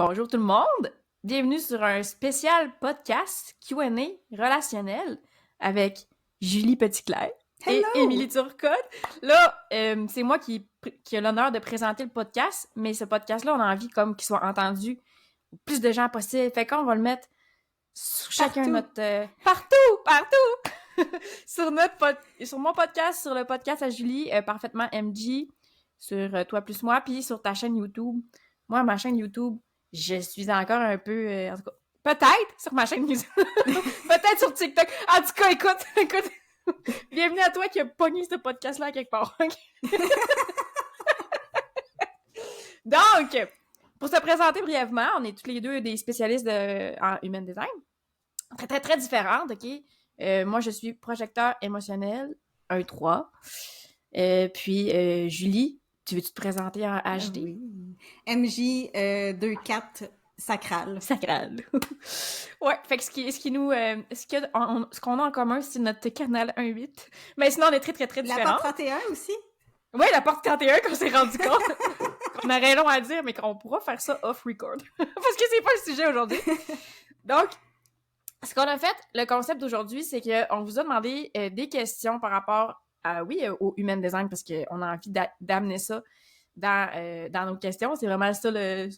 Bonjour tout le monde! Bienvenue sur un spécial podcast Q&A relationnel avec Julie Petitclerc et Hello! Émilie Turcotte. Là, c'est moi qui a l'honneur de présenter le podcast, mais ce podcast-là, on a envie comme qu'il soit entendu au plus de gens possible. Fait qu'on va le mettre sur chacun notre... partout! sur mon podcast, sur le podcast à Julie, Parfaitement MJ, sur Toi plus moi, puis sur ta chaîne YouTube. Moi, ma chaîne YouTube, je suis encore un peu... en tout cas, peut-être sur ma chaîne YouTube. Peut-être sur TikTok. En tout cas, écoute. Bienvenue à toi qui a pogné ce podcast-là quelque part. Donc, pour se présenter brièvement, on est tous les deux des spécialistes en human design. Très, très, très différentes, OK? Moi, je suis projecteur émotionnel 1-3. Puis, Julie, tu veux-tu te présenter en HD? Oui. MJ 2-4 sacral. Sacral. Ouais, fait que ce qu'on a en commun, c'est notre canal 1-8. Mais sinon, on est très, très, très différents. La porte 31 aussi? Oui, la porte 31 qu'on s'est rendu compte. On aurait long à dire, mais qu'on pourra faire ça off-record. Parce que c'est pas le sujet aujourd'hui. Donc, ce qu'on a fait, le concept d'aujourd'hui, c'est qu'on vous a demandé des questions par rapport au human design, parce qu'on a envie d'amener ça dans nos questions. C'est vraiment ça le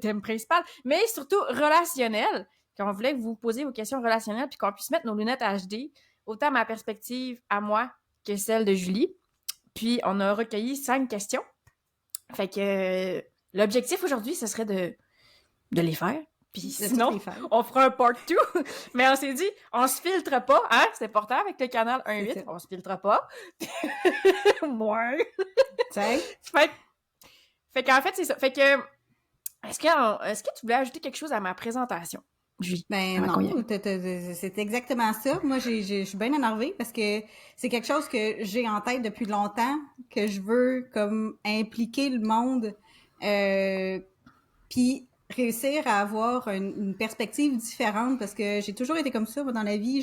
thème principal. Mais surtout relationnel, qu'on voulait que vous posiez vos questions relationnelles puis qu'on puisse mettre nos lunettes HD, autant ma perspective à moi que celle de Julie. Puis, on a recueilli 5 questions. Fait que l'objectif aujourd'hui, ce serait de les faire. Puis sinon, on fera un part 2. Mais on s'est dit, on se filtre pas, hein? C'est important avec le canal 1-8, on se filtre pas. Ouais. Fait qu'en fait, c'est ça. Fait que, est-ce que tu voulais ajouter quelque chose à ma présentation? Julie? Ben non, c'est exactement ça. Moi, je suis bien énervée parce que c'est quelque chose que j'ai en tête depuis longtemps, que je veux comme impliquer le monde, puis réussir à avoir une perspective différente parce que j'ai toujours été comme ça, moi, dans la vie.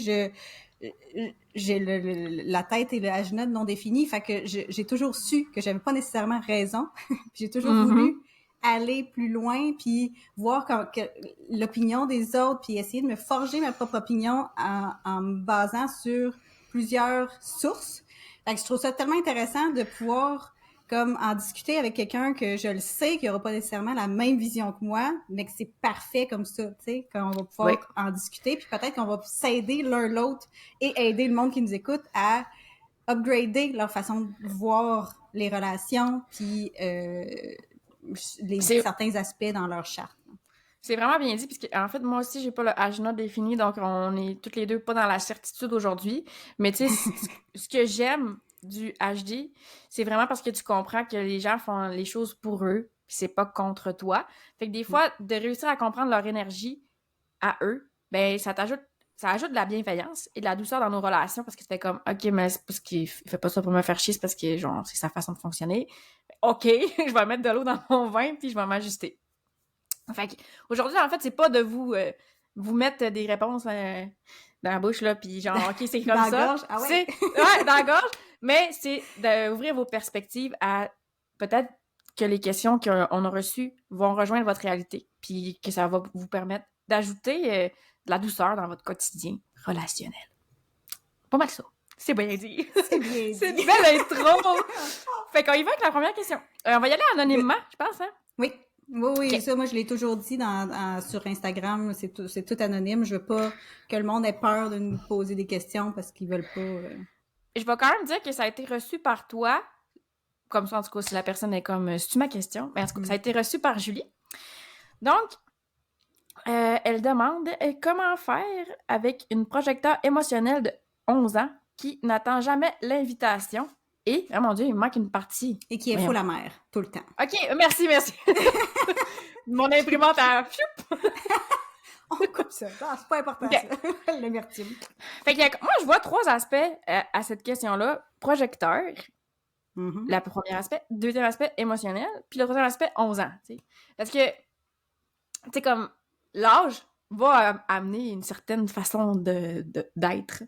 J'ai la tête et le agenda non définis, fait que j'ai toujours su que j'avais pas nécessairement raison. J'ai toujours voulu aller plus loin, puis voir l'opinion des autres, puis essayer de me forger ma propre opinion en me basant sur plusieurs sources. Fait que je trouve ça tellement intéressant de pouvoir comme en discuter avec quelqu'un que je le sais qu'il aura pas nécessairement la même vision que moi, mais que c'est parfait comme ça, tu sais, qu'on va pouvoir en discuter, puis peut-être qu'on va s'aider l'un l'autre et aider le monde qui nous écoute à upgrader leur façon de voir les relations, puis certains aspects dans leur charte. C'est vraiment bien dit, puisque en fait, moi aussi, j'ai pas le agenda défini, donc on est toutes les deux pas dans la certitude aujourd'hui. Mais tu sais, ce que j'aime du HD, c'est vraiment parce que tu comprends que les gens font les choses pour eux, puis c'est pas contre toi. Fait que des fois, de réussir à comprendre leur énergie à eux, ben ça ajoute de la bienveillance et de la douceur dans nos relations parce que c'était comme, OK, mais c'est parce qu'il fait pas ça pour me faire chier, c'est parce que, genre, c'est sa façon de fonctionner. OK, je vais mettre de l'eau dans mon vin puis je vais m'ajuster. Fait qu'aujourd'hui, en fait, c'est pas de vous mettre des réponses dans la bouche, là, puis genre, OK, c'est comme dans ça. La gorge. Ah ouais. Ouais, dans la gorge. Mais c'est d'ouvrir vos perspectives à peut-être que les questions qu'on a reçues vont rejoindre votre réalité, puis que ça va vous permettre d'ajouter de la douceur dans votre quotidien relationnel. Pas mal ça. C'est bien dit. C'est bien dit. C'est une belle intro. Fait qu'on y va avec la première question. On va y aller anonymement, je pense, hein? Oui. Oui, Okay. Ça, moi, je l'ai toujours dit sur Instagram, c'est tout anonyme. Je veux pas que le monde ait peur de nous poser des questions parce qu'ils veulent pas... Je vais quand même dire que ça a été reçu par toi, comme ça, en tout cas, si la personne est comme, c'est-tu ma question? Mais en tout cas, ça a été reçu par Julie. Donc, elle demande comment faire avec une projecteur émotionnelle de 11 ans qui n'attend jamais l'invitation et, oh mon Dieu, il me manque une partie. Et qui est fou la mère, tout le temps. OK, merci. Mon imprimante a... On coupe ça. Non, c'est pas important, okay. Ça. L'amertume. Fait que moi, je vois 3 aspects à cette question-là. Projecteur, le premier aspect. Deuxième aspect, émotionnel. Puis le troisième aspect, 11 ans. T'sais. Parce que, tu sais, comme l'âge va amener une certaine façon d'être.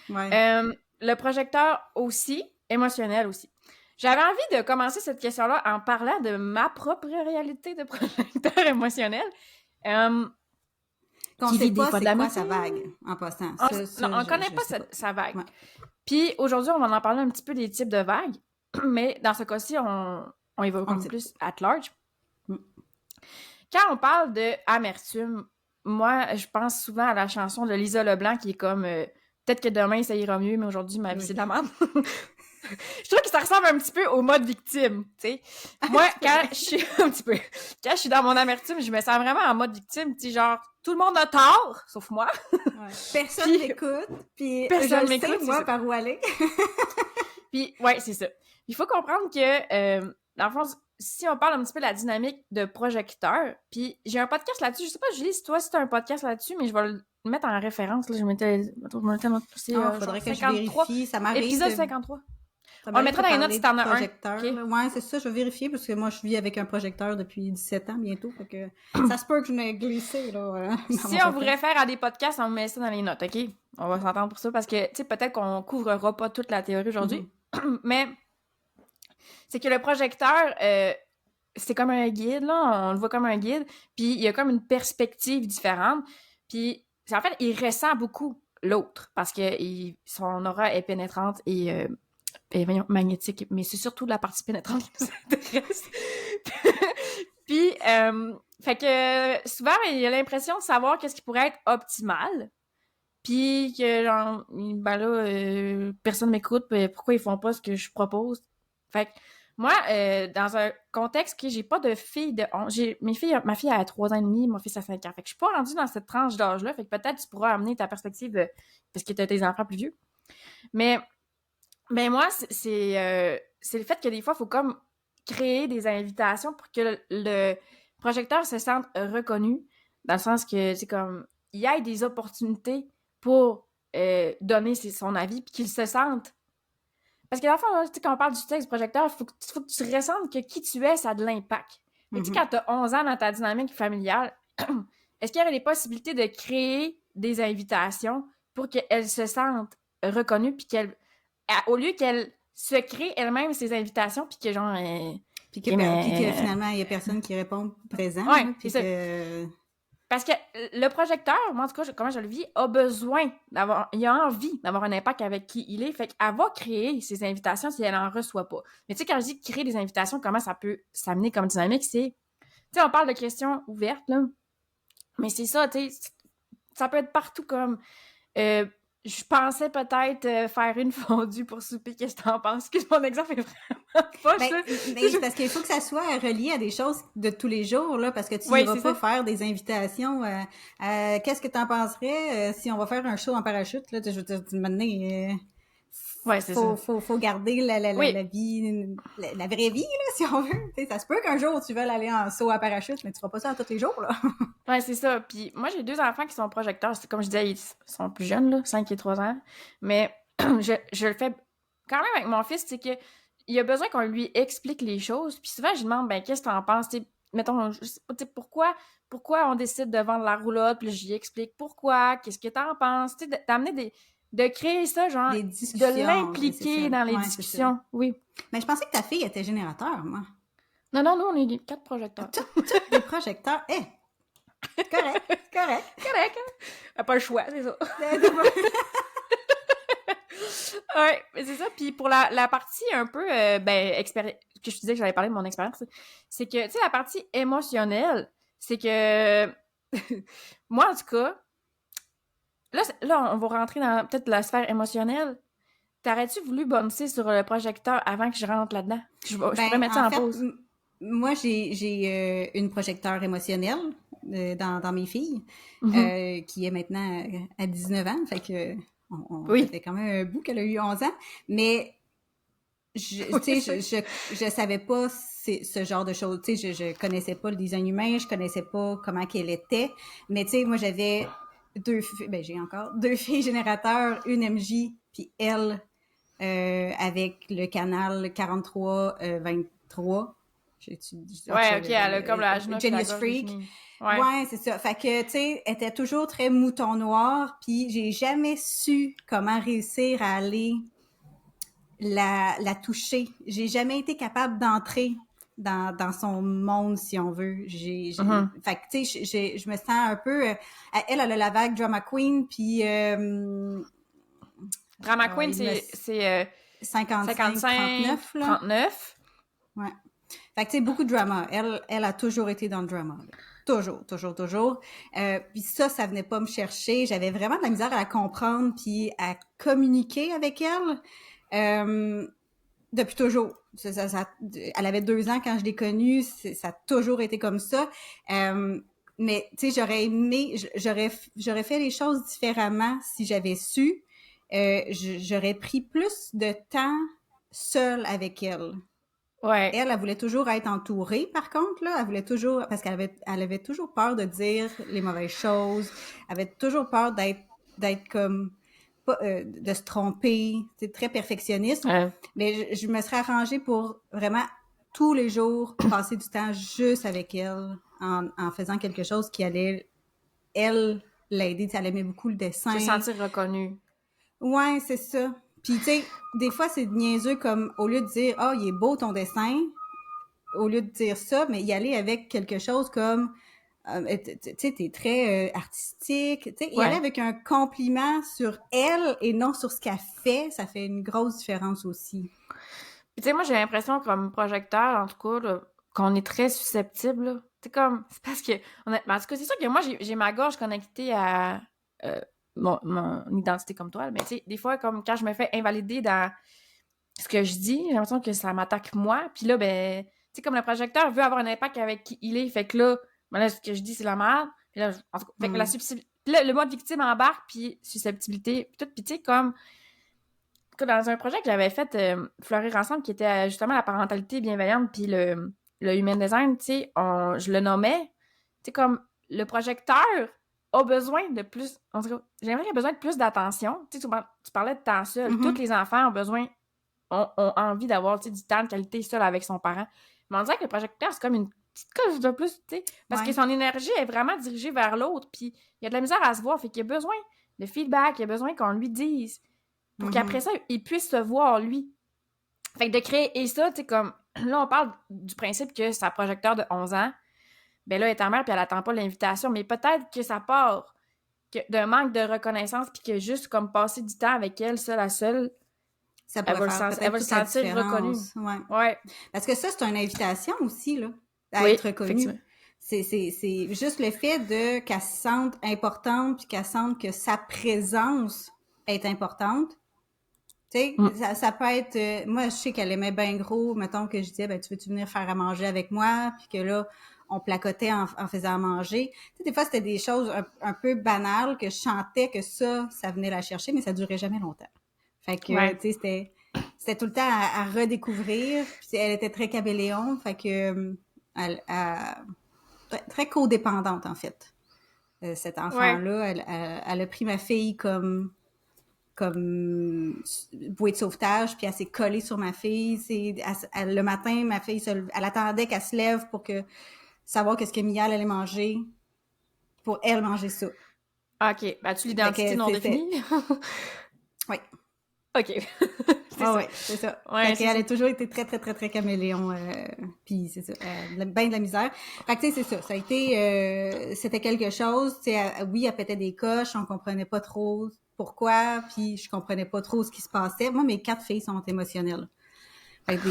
Ouais. Le projecteur aussi, émotionnel aussi. J'avais envie de commencer cette question-là en parlant de ma propre réalité de projecteur émotionnel. Qu'on Qui sait vit des pas fois de c'est la quoi médecine. sa vague, en passant. Non, on connaît je pas sais pas. sa vague. Ouais. Puis aujourd'hui, on va en parler un petit peu des types de vagues, mais dans ce cas-ci, on y va comme plus at large. Quand on parle de amertume, moi, je pense souvent à la chanson de Lisa Leblanc qui est comme peut-être que demain ça ira mieux, mais aujourd'hui ma vie c'est de la merde. Je trouve que ça ressemble un petit peu au mode victime, tu sais. Moi, quand je suis un petit peu, quand je suis dans mon amertume, je me sens vraiment en mode victime, tu sais, genre tout le monde a tort, sauf moi. Ouais. Personne m'écoute, puis personne je m'écoute, sais moi par où aller. Puis ouais, c'est ça. Il faut comprendre que dans le fond, si on parle un petit peu de la dynamique de projecteur, puis j'ai un podcast là-dessus, je sais pas Julie si toi si t'as un podcast là-dessus, mais je vais le mettre en référence, là, je m'étais c'est faudrait que 53, je vérifie, ça m'arrive épisode 53. Ça On le mettra dans les notes si t'en as un. Okay. Ouais, c'est ça, je vais vérifier parce que moi je vis avec un projecteur depuis 17 ans bientôt, fait que ça se peut que je m'ai glissé là. Si on vous réfère à des podcasts, on met ça dans les notes, OK? On va s'entendre pour ça parce que tu sais peut-être qu'on couvrira pas toute la théorie aujourd'hui, mais c'est que le projecteur c'est comme un guide, là, on le voit comme un guide, puis il y a comme une perspective différente, puis en fait, il ressent beaucoup l'autre, parce que son aura est pénétrante et voyons, magnétique, mais c'est surtout la partie pénétrante qui nous intéresse. Puis, fait que souvent, il a l'impression de savoir qu'est-ce qui pourrait être optimal, puis que, genre, ben là, personne m'écoute, pourquoi ils font pas ce que je propose? Fait que moi, dans un contexte que j'ai pas de fille de 11, ma fille a 3 ans et demi, mon fils a 5 ans. Fait que je suis pas rendue dans cette tranche d'âge-là. Fait que peut-être tu pourras amener ta perspective parce que t'as tes enfants plus vieux. Mais moi, c'est le fait que des fois, il faut comme créer des invitations pour que le projecteur se sente reconnu, dans le sens que c'est comme il y ait des opportunités pour donner son avis, puis qu'il se sente. Parce que dans le fond, quand on parle du texte projecteur, il faut que tu ressentes que qui tu es, ça a de l'impact. Mais tu sais, quand tu as 11 ans dans ta dynamique familiale, est-ce qu'il y aurait des possibilités de créer des invitations pour qu'elle se sente reconnue, puis au lieu qu'elle se crée elle-même ses invitations, puis que genre... puis que finalement, il y a personne qui répond présent. Ouais, hein, puis c'est que... Parce que le projecteur, moi en tout cas, comment je le vis, a besoin il a envie d'avoir un impact avec qui il est, fait qu'elle va créer ses invitations si elle en reçoit pas. Mais tu sais, quand je dis créer des invitations, comment ça peut s'amener comme dynamique, c'est, tu sais, on parle de questions ouvertes, là, mais c'est ça, tu sais, ça peut être partout comme, je pensais peut-être faire une fondue pour souper, qu'est-ce que t'en penses? Que mon exemple est vraiment poche, là. Mais parce qu'il faut que ça soit relié à des choses de tous les jours, là, parce que tu iras pas faire des invitations qu'est-ce que t'en penserais si on va faire un show en parachute, là, je veux dire, faut garder la vie, la vraie vie, là, si on veut. T'sais, ça se peut qu'un jour tu veuilles aller en saut à parachute, mais tu feras pas ça tous les jours, là. Ouais, c'est ça. Puis moi, j'ai 2 enfants qui sont projecteurs. Comme je disais, ils sont plus jeunes, là, 5 et 3 ans. Mais je le fais quand même avec mon fils, c'est que il a besoin qu'on lui explique les choses. Puis souvent, je lui demande, ben, qu'est-ce que t'en penses? T'sais, mettons, je sais pas, pourquoi on décide de vendre la roulotte? Puis je lui explique pourquoi, qu'est-ce que t'en penses? Tu sais, d'amener de créer ça, genre, de l'impliquer dans les discussions. Oui. Mais je pensais que ta fille était générateur, moi. Non, nous, on est 4 projecteurs. Tous des projecteurs. Correct. Correct, hein? Pas le choix, c'est ça. Ouais, c'est ça. Puis pour la partie un peu, que je te disais que j'allais parler de mon expérience, c'est que, tu sais, la partie émotionnelle, c'est que, moi, en tout cas, là, on va rentrer dans peut-être la sphère émotionnelle. T'aurais-tu voulu boncer sur le projecteur avant que je rentre là-dedans? Je pourrais mettre ça en pause. Moi, j'ai une projecteur émotionnelle dans mes filles, qui est maintenant à 19 ans, fait que ça fait quand même un bout qu'elle a eu 11 ans, mais je savais pas ce genre de choses, tu sais, je connaissais pas le design humain, je connaissais pas comment qu'elle était, mais tu sais, moi j'avais j'ai encore 2 filles générateurs, une MJ, puis elle avec le canal 43-23. Ouais, ok, elle a comme la Genius Freak. Ouais, c'est ça. Fait que, tu sais, elle était toujours très mouton noir, puis j'ai jamais su comment réussir à aller la toucher. J'ai jamais été capable d'entrer dans son monde, si on veut. Fait que, tu sais, je me sens un peu... elle a la vague Drama Queen, puis... Drama Queen, c'est 55, 55, 39, là. 39. Ouais. Fait que, tu sais, beaucoup de drama. Elle a toujours été dans le drama. Là. Toujours, toujours, toujours. Puis ça venait pas me chercher. J'avais vraiment de la misère à la comprendre puis à communiquer avec elle. Depuis toujours. Elle avait 2 ans quand je l'ai connue. Ça a toujours été comme ça. Mais, tu sais, j'aurais aimé... J'aurais fait les choses différemment si j'avais su. J'aurais pris plus de temps seule avec elle. Ouais. Elle voulait toujours être entourée, par contre, là. Elle voulait toujours... Parce elle avait toujours peur de dire les mauvaises choses. Elle avait toujours peur d'être comme... de se tromper. C'est très perfectionniste. Ouais. Mais je me serais arrangée pour vraiment tous les jours passer du temps juste avec elle en faisant quelque chose qui allait, elle, l'aider. Elle aimait beaucoup le dessin. Se sentir reconnue. Ouais, c'est ça. Puis, tu sais, des fois, c'est niaiseux comme, au lieu de dire « Ah, il est beau ton dessin », au lieu de dire ça, mais y aller avec quelque chose comme tu sais, t'es très artistique. Tu sais, y aller avec un compliment sur elle et non sur ce qu'elle fait, ça fait une grosse différence aussi. Puis, tu sais, moi, j'ai l'impression, comme projecteur, en tout cas, là, qu'on est très susceptible. C'est comme... C'est parce que... Honnêtement, en tout cas, c'est sûr que moi, j'ai ma gorge connectée à mon identité comme toi. Mais tu sais, des fois, comme quand je me fais invalider dans ce que je dis, j'ai l'impression que ça m'attaque moi. Puis là, ben... Tu sais, comme le projecteur veut avoir un impact avec qui il est. Fait que là, ben là, ce que je dis, c'est la merde. Puis là, en tout cas, fait que la susceptibilité... Puis là, le mode victime embarque, puis susceptibilité, puis tout. Puis tu sais, comme... Dans un projet que j'avais fait fleurir ensemble, qui était justement la parentalité bienveillante puis le human design, tu sais, je le nommais, tu sais, comme le projecteur a besoin de plus, en tout cas, j'aimerais qu'il ait besoin de plus d'attention. Tu sais, tu parlais de temps seul. Tous les enfants ont envie d'avoir, tu sais, du temps de qualité seul avec son parent. Mais on dirait que le projecteur, c'est comme une petite coche de plus, tu sais, parce que son énergie est vraiment dirigée vers l'autre, puis il y a de la misère à se voir, fait qu'il a besoin de feedback, il a besoin qu'on lui dise pour qu'après ça, il puisse se voir, lui. Fait que de créer ça, tu sais, comme... Là, on parle du principe que sa projecteur de 11 ans, ben là, elle est en mère, puis elle attend pas l'invitation, mais peut-être que ça part d'un manque de reconnaissance, puis que juste, comme, passer du temps avec elle, seule à seule, ça elle va se sentir reconnue. Ouais. Parce que ça, c'est une invitation aussi, là, à être reconnue. C'est juste le fait qu'elle se sente importante, puis qu'elle sente que sa présence est importante. Tu sais, ça peut être... moi, je sais qu'elle aimait bien gros, mettons que je disais, ben, tu veux-tu venir faire à manger avec moi? Puis que là, on placotait en faisant à manger. Tu sais, des fois, c'était des choses un peu banales que je sentais que ça venait la chercher, mais ça durait jamais longtemps. Fait que, tu sais, c'était tout le temps à redécouvrir. Puis elle était très caméléon, fait que... très codépendante, en fait. Cet enfant-là, elle a pris ma fille comme bouée de sauvetage, puis elle s'est collée sur ma fille. Le matin, ma fille, elle attendait qu'elle se lève pour savoir qu'est-ce que Mia allait manger, pour elle manger ça. OK. Ben-tu l'identité non définie? Oui. OK. C'est ça. Ouais, elle a toujours été très, très, très, très caméléon. Puis c'est ça. Ben de la misère. Fait que tu sais, c'est ça. Ça a été... c'était quelque chose. Tu sais, oui, elle pétait des coches. On comprenait pas trop pourquoi. Puis je comprenais pas trop ce qui se passait. Moi, mes 4 filles sont émotionnelles. Fait que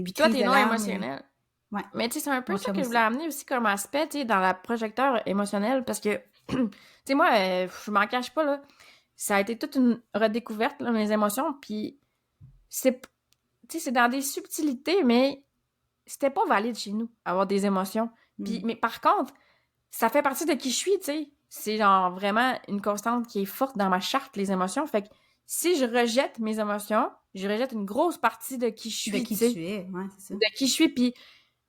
puis toi, t'es non émotionnelle. Ouais. Mais tu sais, c'est un peu ça que je voulais amener aussi comme aspect, tu sais, dans la projecteur émotionnelle. Parce que, tu sais, moi, je m'en cache pas, là. Ça a été toute une redécouverte, là, mes émotions, puis c'est dans des subtilités, mais c'était pas valide chez nous, avoir des émotions. Puis, mais par contre, ça fait partie de qui je suis, tu sais. C'est genre vraiment une constante qui est forte dans ma charte, les émotions. Fait que si je rejette mes émotions, je rejette une grosse partie de qui je suis, de qui tu es, ouais, c'est ça. De qui je suis, puis...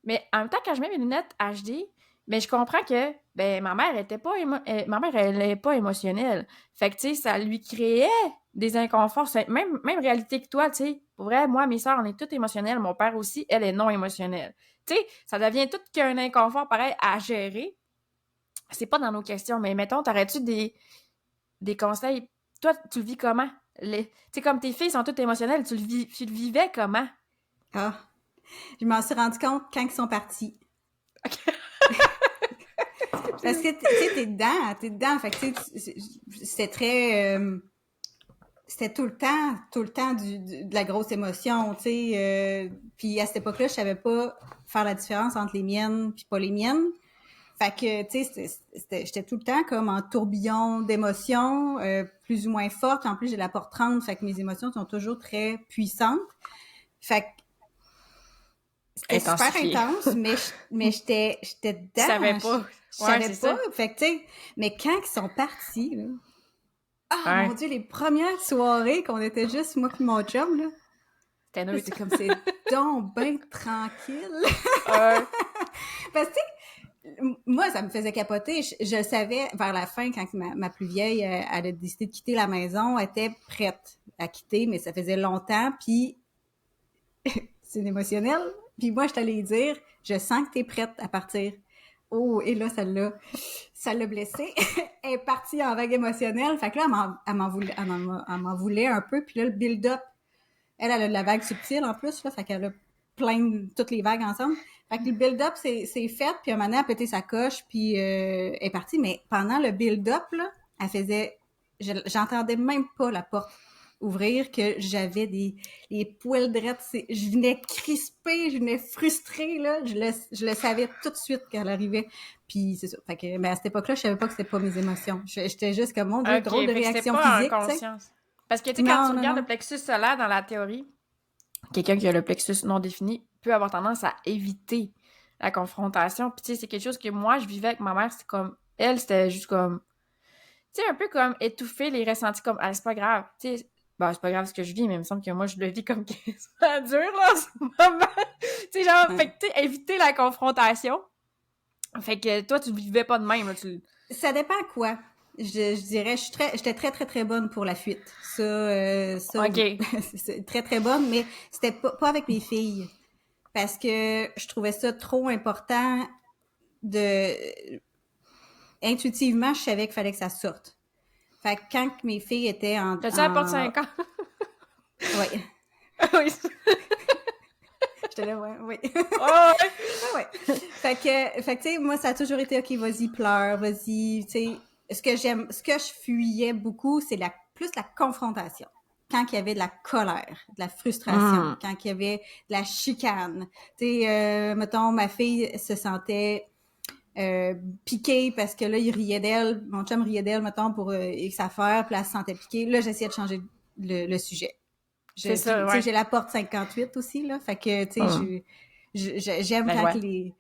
Mais en même temps, quand je mets mes lunettes HD, ben je comprends que ma mère elle est pas émotionnelle. Fait que tu sais, ça lui créait des inconforts, même réalité que toi, tu sais. Pour vrai, moi, mes sœurs, on est toutes émotionnelles, mon père aussi, elle est non émotionnelle. Tu sais, ça devient tout qu'un inconfort pareil à gérer. C'est pas dans nos questions, mais mettons, t'aurais-tu des conseils? Toi, tu le vis comment? Tu sais, comme tes filles sont toutes émotionnelles, tu le vivais comment? Ah, je m'en suis rendu compte quand ils sont partis. Ok. Parce que, tu sais, t'es dedans. Fait que, tu sais, c'était très... c'était tout le temps de la grosse émotion, tu sais. Puis à cette époque-là, je savais pas faire la différence entre les miennes puis pas les miennes. Fait que, tu sais, j'étais tout le temps comme en tourbillon d'émotions, plus ou moins fortes. En plus, j'ai la porte 30, fait que mes émotions sont toujours très puissantes. Fait que c'était super Intensifié. intense, mais j'étais Tu dedans. savais pas. Je Ouais, savais c'est pas. ça. Fait que, tu sais, mais quand ils sont partis, là, ah, mon Ouais. Dieu, les premières soirées qu'on était juste moi puis mon chum, là, C'était c'est neutre. comme c'est donc ben tranquille. Ouais. Parce que, tu sais, moi, ça me faisait capoter. Je savais vers la fin, quand ma plus vieille, elle a décidé de quitter la maison, elle était prête à quitter, mais ça faisait longtemps, puis c'est une émotionnelle. Puis moi, je t'allais dire, je sens que t'es prête à partir. Oh, et là, ça l'a blessée. Elle est partie en vague émotionnelle. Fait que là, elle m'en voulait un peu. Puis là, le build-up, elle a de la vague subtile en plus, là. Fait qu'elle a plein de toutes les vagues ensemble. Fait que le build-up, c'est fait. Puis un moment donné, elle a pété sa coche. Puis elle est partie. Mais pendant le build-up, là, elle faisait... J'entendais même pas la porte ouvrir, que j'avais les poils drettes. Je venais crisper, je venais frustrée, là. Je le savais tout de suite quand elle arrivait. Puis c'est ça. Fait que, mais à cette époque-là, je savais pas que c'était pas mes émotions. J'étais juste comme, mon Dieu, OK, drôle de fait que c'était réaction pas en physique, tu sais. conscience. Parce que, tu sais, quand tu Non, non, regardes non. le plexus solaire dans la théorie, quelqu'un qui a le plexus non défini peut avoir tendance à éviter la confrontation. Puis, tu sais, c'est quelque chose que moi, je vivais avec ma mère. C'était comme... Elle, c'était juste comme... Tu sais, un peu comme étouffer les ressentis comme, ah, c'est pas grave. Tu sais, bah, c'est pas grave ce que je vis, mais il me semble que moi, je le vis comme ça dur, là, en ce moment. Tu sais, genre, Ouais. fait que, tu sais, éviter la confrontation. Fait que toi, tu vivais pas de même, là, Ça dépend quoi. Je dirais, j'étais très, très, très bonne pour la fuite. Ça, oui. OK. C'est très, très bonne, mais c'était pas avec mes filles. Parce que je trouvais ça trop important de... Intuitivement, je savais qu'il fallait que ça sorte. Fait que quand mes filles étaient T'as-tu la porte 5 ans? Ouais. Oui. J'étais là, ouais, oui. Oh, ouais. Ouais. Fait que, tu sais, moi, ça a toujours été, OK, vas-y, pleure, vas-y, tu sais. Ce que je fuyais beaucoup, c'est plus la confrontation. Quand il y avait de la colère, de la frustration, Mm. quand il y avait de la chicane. Tu sais, mettons, ma fille se sentait piquée parce que là, il riait d'elle, mon chum riait d'elle, mettons, pour X affaires, puis elle se sentait piquée. Là, j'essayais de changer le sujet. C'est Puis, ça, tu sais, ouais. j'ai la porte 58 aussi, là. Fait que, tu sais, Mm. j'aime La quand joie.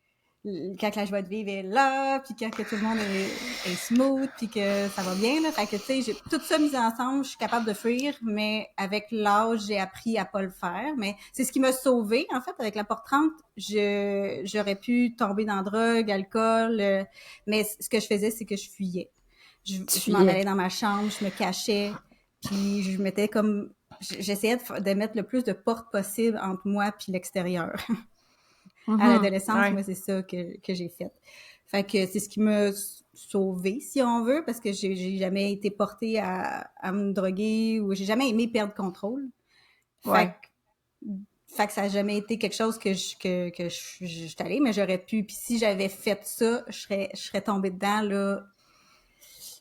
quand la joie de vivre est là, puis quand que tout le monde est smooth, puis que ça va bien, là. Fait que, tu sais, j'ai tout ça mis ensemble, je suis capable de fuir, mais avec l'âge, j'ai appris à pas le faire. Mais c'est ce qui m'a sauvée, en fait, avec la porte 30. J'aurais pu tomber dans drogue, alcool, mais ce que je faisais, c'est que je fuyais. Tu Je m'en fuyais. allais dans ma chambre, je me cachais, puis je mettais comme... J'essayais de mettre le plus de portes possible entre moi puis l'extérieur. À l'adolescence, Ouais. moi, c'est ça que j'ai fait. Fait que c'est ce qui m'a sauvée, si on veut, parce que j'ai jamais été portée à me droguer ou j'ai jamais aimé perdre contrôle. Fait Ouais. que, fait que ça n'a jamais été quelque chose que je suis allée, mais j'aurais pu. Puis si j'avais fait ça, je serais tombée dedans, là,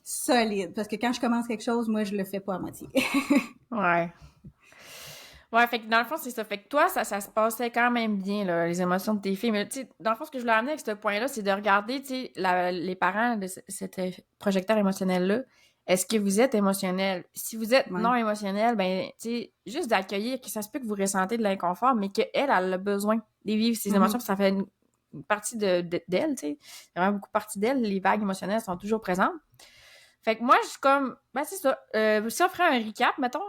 solide. Parce que quand je commence quelque chose, moi, je le fais pas à moitié. Ouais. Ouais, fait que dans le fond, c'est ça. Fait que toi, ça se passait quand même bien, là, les émotions de tes filles. Mais tu sais, dans le fond, ce que je voulais amener avec ce point-là, c'est de regarder, tu sais, les parents de cet projecteur émotionnel-là. Est-ce que vous êtes émotionnel? Si vous êtes Ouais. non émotionnel, ben, tu sais, juste d'accueillir que ça se peut que vous ressentez de l'inconfort, mais qu'elle, elle a besoin de vivre ses émotions, Mhm. puis ça fait une partie d'elle, tu sais. C'est vraiment beaucoup partie d'elle. Les vagues émotionnelles sont toujours présentes. Fait que moi, je suis comme, ben, c'est ça. Si on ferait un recap, mettons,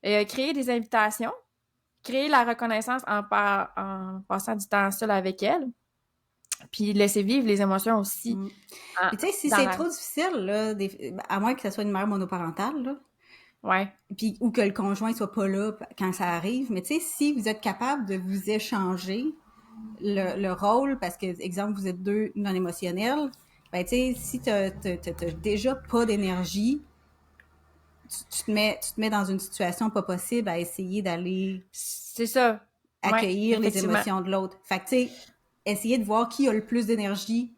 créer des invitations, créer la reconnaissance en passant du temps seul avec elle, puis laisser vivre les émotions aussi Mm. Puis tu sais, si dans c'est la... trop difficile, là, à moins que ce soit une mère monoparentale, là, Ouais. puis ou que le conjoint soit pas là quand ça arrive, mais tu sais, si vous êtes capable de vous échanger le rôle, parce que, exemple, vous êtes deux non émotionnels, ben tu sais, si t'as déjà pas d'énergie, tu te mets dans une situation pas possible à essayer d'aller C'est ça. accueillir les effectivement. émotions de l'autre. Fait que, tu sais, essayer de voir qui a le plus d'énergie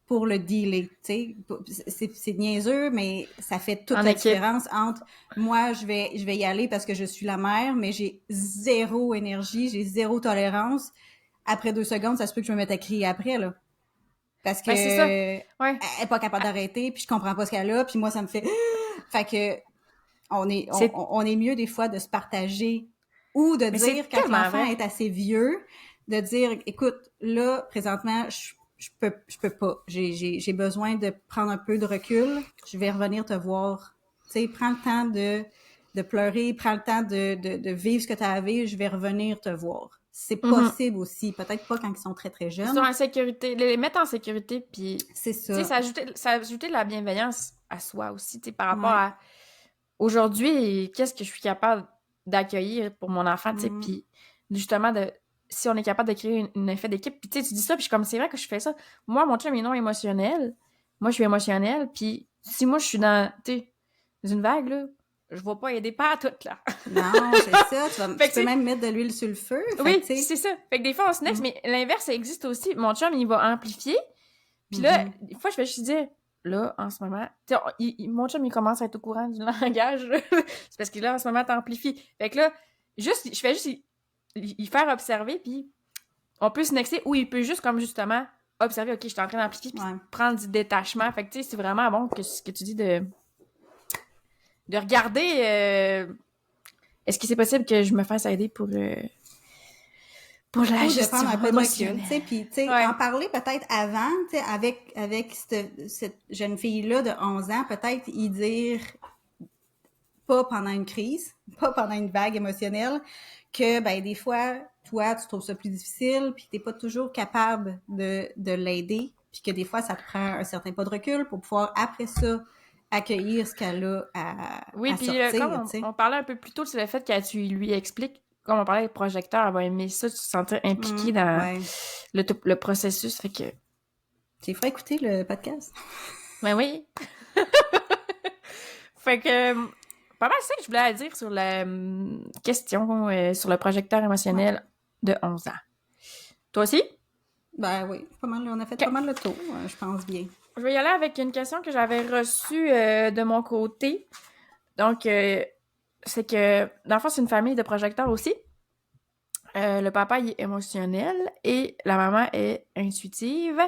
pour le dealer, tu sais. C'est niaiseux, mais ça fait toute En la équipe. différence entre moi, je vais y aller parce que je suis la mère, mais j'ai zéro énergie, j'ai zéro tolérance. Après 2 secondes, ça se peut que je me mette à crier après, là. Parce que Ben, c'est ça. Ouais. elle est pas capable d'arrêter, puis je comprends pas ce qu'elle a, puis moi, ça me fait... Fait que C'est... on est mieux des fois de se partager ou de Mais dire, c'est quand tellement l'enfant vrai. est assez vieux, de dire, écoute, là, présentement, je peux pas. J'ai besoin de prendre un peu de recul. Je vais revenir te voir. Tu sais, prends le temps de pleurer, prends le temps de vivre ce que tu as à vivre, je vais revenir te voir. C'est possible aussi. Peut-être pas quand ils sont très, très Ils jeunes. sont en sécurité, les mettre en sécurité, puis C'est tu sais, ça. ça ajouter de la bienveillance à soi aussi, tu sais, par rapport Ouais. à aujourd'hui, qu'est-ce que je suis capable d'accueillir pour mon enfant, tu sais, Mhm. puis justement, si on est capable de créer un effet d'équipe, puis tu sais, tu dis ça, puis je suis comme, c'est vrai que je fais ça. Moi, mon chum est non émotionnel, moi, je suis émotionnelle, puis si moi, je suis dans, tu sais, dans une vague, là, je vais pas aider pas à tout, là. Non, c'est ça. Fait Tu que, peux tu sais, même mettre de l'huile sur le feu. Fait que, oui, tu sais... c'est ça. Fait que des fois, on se nexe, mais l'inverse, ça existe aussi. Mon chum, il va amplifier, puis là, des fois, je vais juste dire, là, en ce moment, tu sais, mon chum, il commence à être au courant du langage, là. C'est parce que là, en ce moment, t'amplifies. Fait que là, je fais juste y faire observer, puis on peut se nexer, ou il peut juste, comme justement, observer, OK, je suis en train d'amplifier, puis prendre du détachement. Fait que, tu sais, c'est vraiment bon que ce que tu dis de regarder, est-ce que c'est possible que je me fasse aider pour la Ou de gestion prendre un peu de recul, émotionnelle. tu sais, puis, tu sais, Ouais. en parler peut-être avant, tu sais, avec cette jeune fille-là de 11 ans, peut-être y dire, pas pendant une crise, pas pendant une vague émotionnelle, que, ben, des fois, toi, tu trouves ça plus difficile, puis t'es pas toujours capable de l'aider, puis que des fois, ça te prend un certain pas de recul pour pouvoir, après ça, accueillir ce qu'elle a Oui, à puis sortir, comme tu sais. on parlait un peu plus tôt, c'est le fait que tu lui expliques, comme on parlait avec le projecteur, elle va aimer ça, se sentir impliquée dans Ouais. le processus. Fait que, Tu feras écouter le podcast? ben oui. Fait que, pas mal ça que je voulais dire sur la question sur le projecteur émotionnel de 11 ans. Toi aussi? Ben oui, pas mal, on a fait Okay. pas mal le tour, je pense bien. Je vais y aller avec une question que j'avais reçue de mon côté. Donc, c'est que, dans le fond, c'est une famille de projecteurs aussi. Le papa il est émotionnel et la maman est intuitive.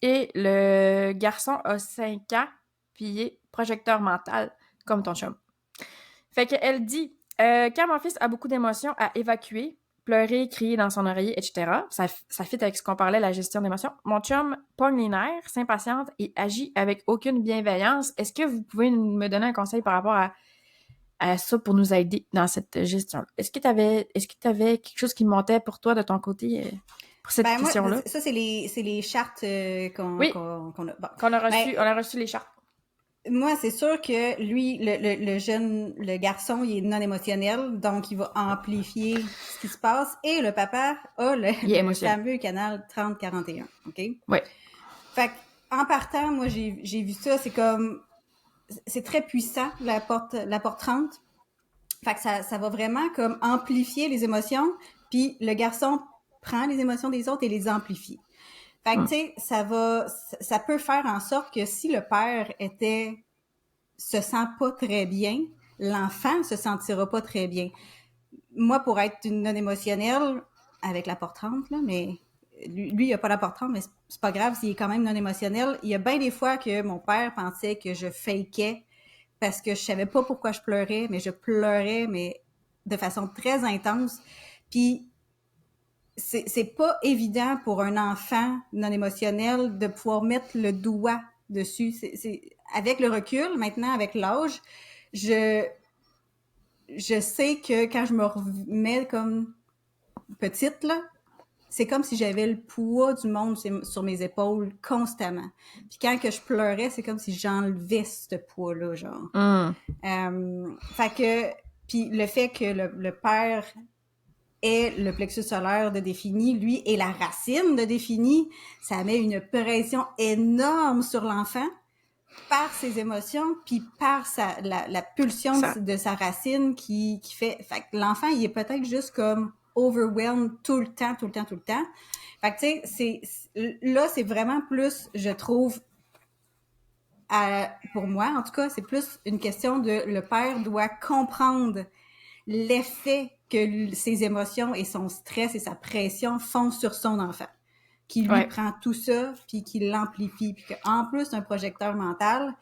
Et le garçon a 5 ans, puis il est projecteur mental, comme ton chum. Fait qu'elle dit quand mon fils a beaucoup d'émotions à évacuer, pleurer, crier dans son oreiller, etc., ça fit avec ce qu'on parlait, la gestion d'émotions. Mon chum pogne les nerfs, s'impatiente et agit avec aucune bienveillance. Est-ce que vous pouvez me donner un conseil par rapport à ça pour nous aider dans cette gestion-là? Est-ce que tu avais quelque chose qui montait pour toi de ton côté pour cette question-là? Moi, ça, c'est les chartes qu'on Oui, a. Bon. on a reçu les chartes. Moi, c'est sûr que lui, le jeune, le garçon, il est non émotionnel, donc il va amplifier ce qui se passe. Et le papa a Il est le émotionnel. fameux canal 30-41, OK? Oui. Fait en partant, moi, j'ai vu ça, c'est très puissant, la porte 30. Fait que ça va vraiment comme amplifier les émotions, puis le garçon prend les émotions des autres et les amplifie. Fait que, tu sais, ça peut faire en sorte que si le père se sent pas très bien, l'enfant se sentira pas très bien. Moi, pour être une non émotionnelle, avec la porte-30, là, mais lui, il a pas la porte-30, mais c'est pas grave s'il est quand même non émotionnel. Il y a bien des fois que mon père pensait que je fakeais parce que je savais pas pourquoi je pleurais, mais je pleurais, mais de façon très intense. Puis, c'est pas évident pour un enfant non émotionnel de pouvoir mettre le doigt dessus. Avec le recul, maintenant, avec l'âge, je sais que quand je me remets comme petite, là, c'est comme si j'avais le poids du monde sur mes épaules constamment. Puis quand que je pleurais, c'est comme si j'enlevais ce poids-là, genre. Fait que, puis le fait que le père est le plexus solaire de défini, lui est la racine de défini, ça met une pression énorme sur l'enfant par ses émotions, puis par la pulsion de sa racine qui fait... Fait que l'enfant, il est peut-être juste comme overwhelmed tout le temps. Fait que, tu sais, là, c'est vraiment plus, je trouve, pour moi, en tout cas, c'est plus une question de le père doit comprendre l'effet que ses émotions et son stress et sa pression font sur son enfant. Qui lui prend tout ça, puis qui l'amplifie, puis qu'en plus, c'est un projecteur mental.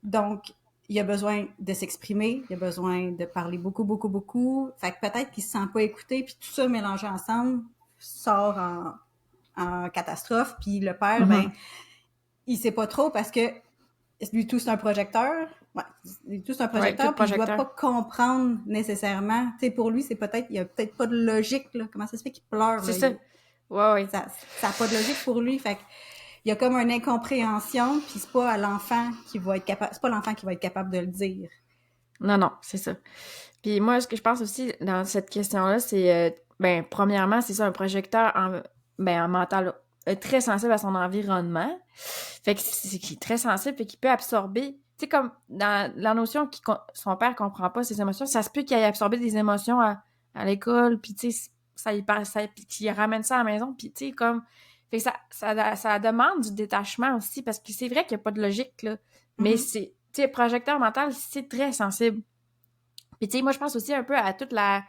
Donc, il a besoin de s'exprimer, il a besoin de parler beaucoup. Fait que peut-être qu'il se sent pas écouté, puis tout ça mélangé ensemble sort en catastrophe. Puis le père, ben, il sait pas trop parce que lui tout c'est un projecteur. Ouais, lui tout c'est un projecteur, puis il doit pas comprendre nécessairement. Tu sais, pour lui, c'est peut-être, il y a peut-être pas de logique, là. Comment ça se fait qu'il pleure? C'est ça. Ouais. Ça a pas de logique pour lui. Fait que il y a comme une incompréhension, puis c'est pas l'enfant qui va être capable de le dire. Non, c'est ça. Puis moi, ce que je pense aussi dans cette question-là, c'est, premièrement, c'est ça, un projecteur en mental très sensible à son environnement. Fait que c'est très sensible et qui peut absorber, tu sais, comme dans la notion que son père comprend pas ses émotions, ça se peut qu'il ait absorbé des émotions à l'école, puis tu sais, qu'il ramène ça à la maison, puis tu sais, comme... Fait que ça demande du détachement aussi, parce que c'est vrai qu'il n'y a pas de logique, là, mais c'est, tu sais, projecteur mental, c'est très sensible. Puis tu sais, moi, je pense aussi un peu à toute la...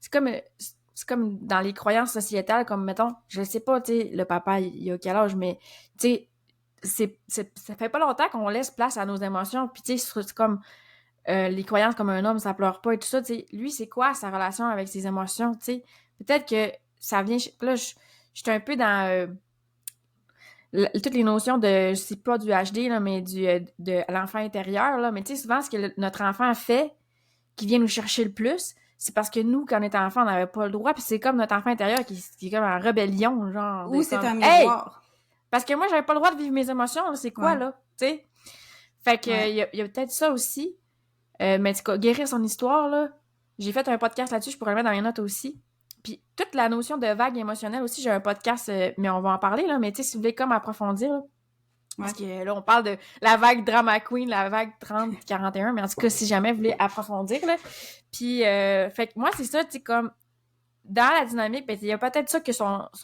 C'est comme dans les croyances sociétales, comme, mettons, je sais pas, tu sais, le papa, il a quel âge, mais, tu sais, ça fait pas longtemps qu'on laisse place à nos émotions, puis tu sais, c'est comme les croyances comme un homme, ça pleure pas et tout ça, tu sais, lui, c'est quoi sa relation avec ses émotions, tu sais? Peut-être que ça vient... Là, je suis un peu dans... toutes les notions de, c'est pas du HD, là, mais de l'enfant intérieur, là. Mais tu sais, souvent, ce que notre enfant fait, qui vient nous chercher le plus, c'est parce que nous, quand on était enfant, on n'avait pas le droit, puis c'est comme notre enfant intérieur qui est comme en rébellion, genre. Ou c'est un miroir. Hey! Parce que moi, j'avais pas le droit de vivre mes émotions, là, c'est quoi, là? Tu sais? Fait que, il y a peut-être ça aussi. Mais en tout cas, guérir son histoire, là, j'ai fait un podcast là-dessus, je pourrais le mettre dans les notes aussi. Puis toute la notion de vague émotionnelle aussi, j'ai un podcast, mais on va en parler, là, mais tu sais, si vous voulez comme approfondir, là, parce que là, on parle de la vague drama queen, la vague 30-41, mais en tout cas, si jamais vous voulez approfondir, là. Puis, fait que moi, c'est ça, tu sais, comme, dans la dynamique, ben, il y a peut-être ça que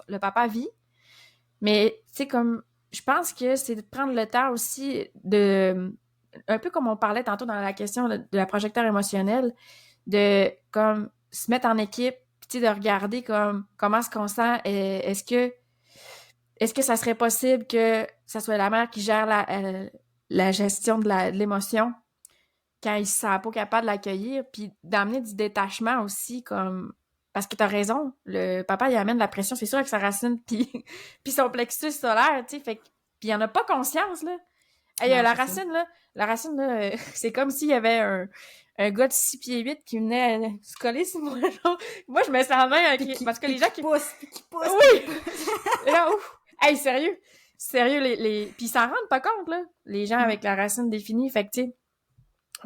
le papa vit, mais, tu sais, comme, je pense que c'est de prendre le temps aussi de, un peu comme on parlait tantôt dans la question de la projecteur émotionnelle, de, comme, se mettre en équipe, de regarder comme comment est-ce qu'on sent, est-ce que ça serait possible que ça soit la mère qui gère la gestion de l'émotion quand il se sent pas capable de l'accueillir, puis d'amener du détachement aussi, comme... Parce que t'as raison, le papa, il amène la pression, c'est sûr, avec sa racine, puis son plexus solaire, tu sais, fait que... Puis il en a pas conscience, là. Hey, la racine, là, c'est comme s'il y avait un gars de 6 pieds 8 qui venait se coller sur moi. Genre. Moi, je me sens bien parce que les gens qui poussent. Oui! Là, ouf! Hey, sérieux! Sérieux, puis ils s'en rendent pas compte, là, les gens avec la racine définie. Fait que, tu sais...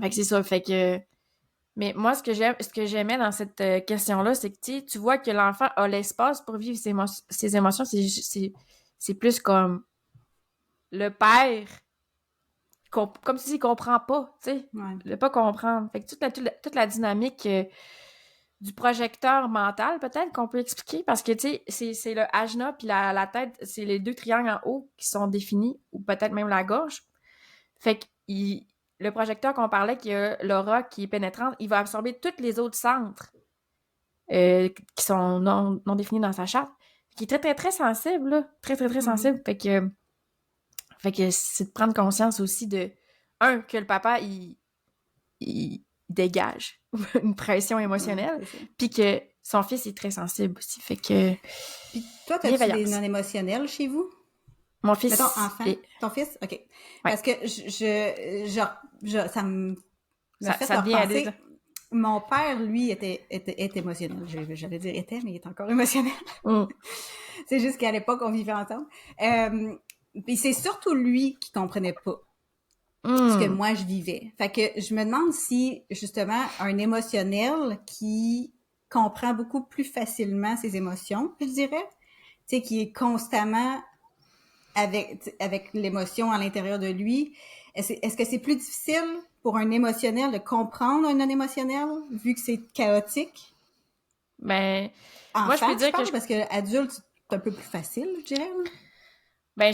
Fait que c'est ça. Fait que... Mais moi, ce que j'aimais dans cette question-là, c'est que, tu vois que l'enfant a l'espace pour vivre ses émotions. C'est plus comme le père... Comme tu dis, il comprend pas, tu sais. Ouais. Il veut pas comprendre. Fait que toute la dynamique du projecteur mental, peut-être, qu'on peut expliquer, parce que, tu sais, c'est le ajna puis la tête, c'est les deux triangles en haut qui sont définis, ou peut-être même la gorge. Fait que le projecteur qu'on parlait, qui a l'aura qui est pénétrante, il va absorber tous les autres centres qui sont non définis dans sa charte, qui est très, très, très sensible, là. Très, très, très sensible. Fait que c'est de prendre conscience aussi de, que le papa, il dégage une pression émotionnelle, puis que son fils est très sensible aussi, fait que... Puis toi, t'as-tu des non-émotionnels chez vous? Mon fils... Mettons, enfant. Ton fils? OK. Ouais. Parce que ça me fait repenser... Mon père, lui, est émotionnel. J'allais dire était, mais il est encore émotionnel. C'est juste qu'à l'époque, on vivait ensemble. Puis c'est surtout lui qui comprenait pas ce que moi, je vivais. Fait que je me demande si, justement, un émotionnel qui comprend beaucoup plus facilement ses émotions, je dirais, tu sais, qui est constamment avec l'émotion à l'intérieur de lui. Est-ce que c'est plus difficile pour un émotionnel de comprendre un non-émotionnel, vu que c'est chaotique? Ben, moi, je Enfant, peux tu dire que parles, parce que adulte, c'est un peu plus facile, je dirais. Là. ben,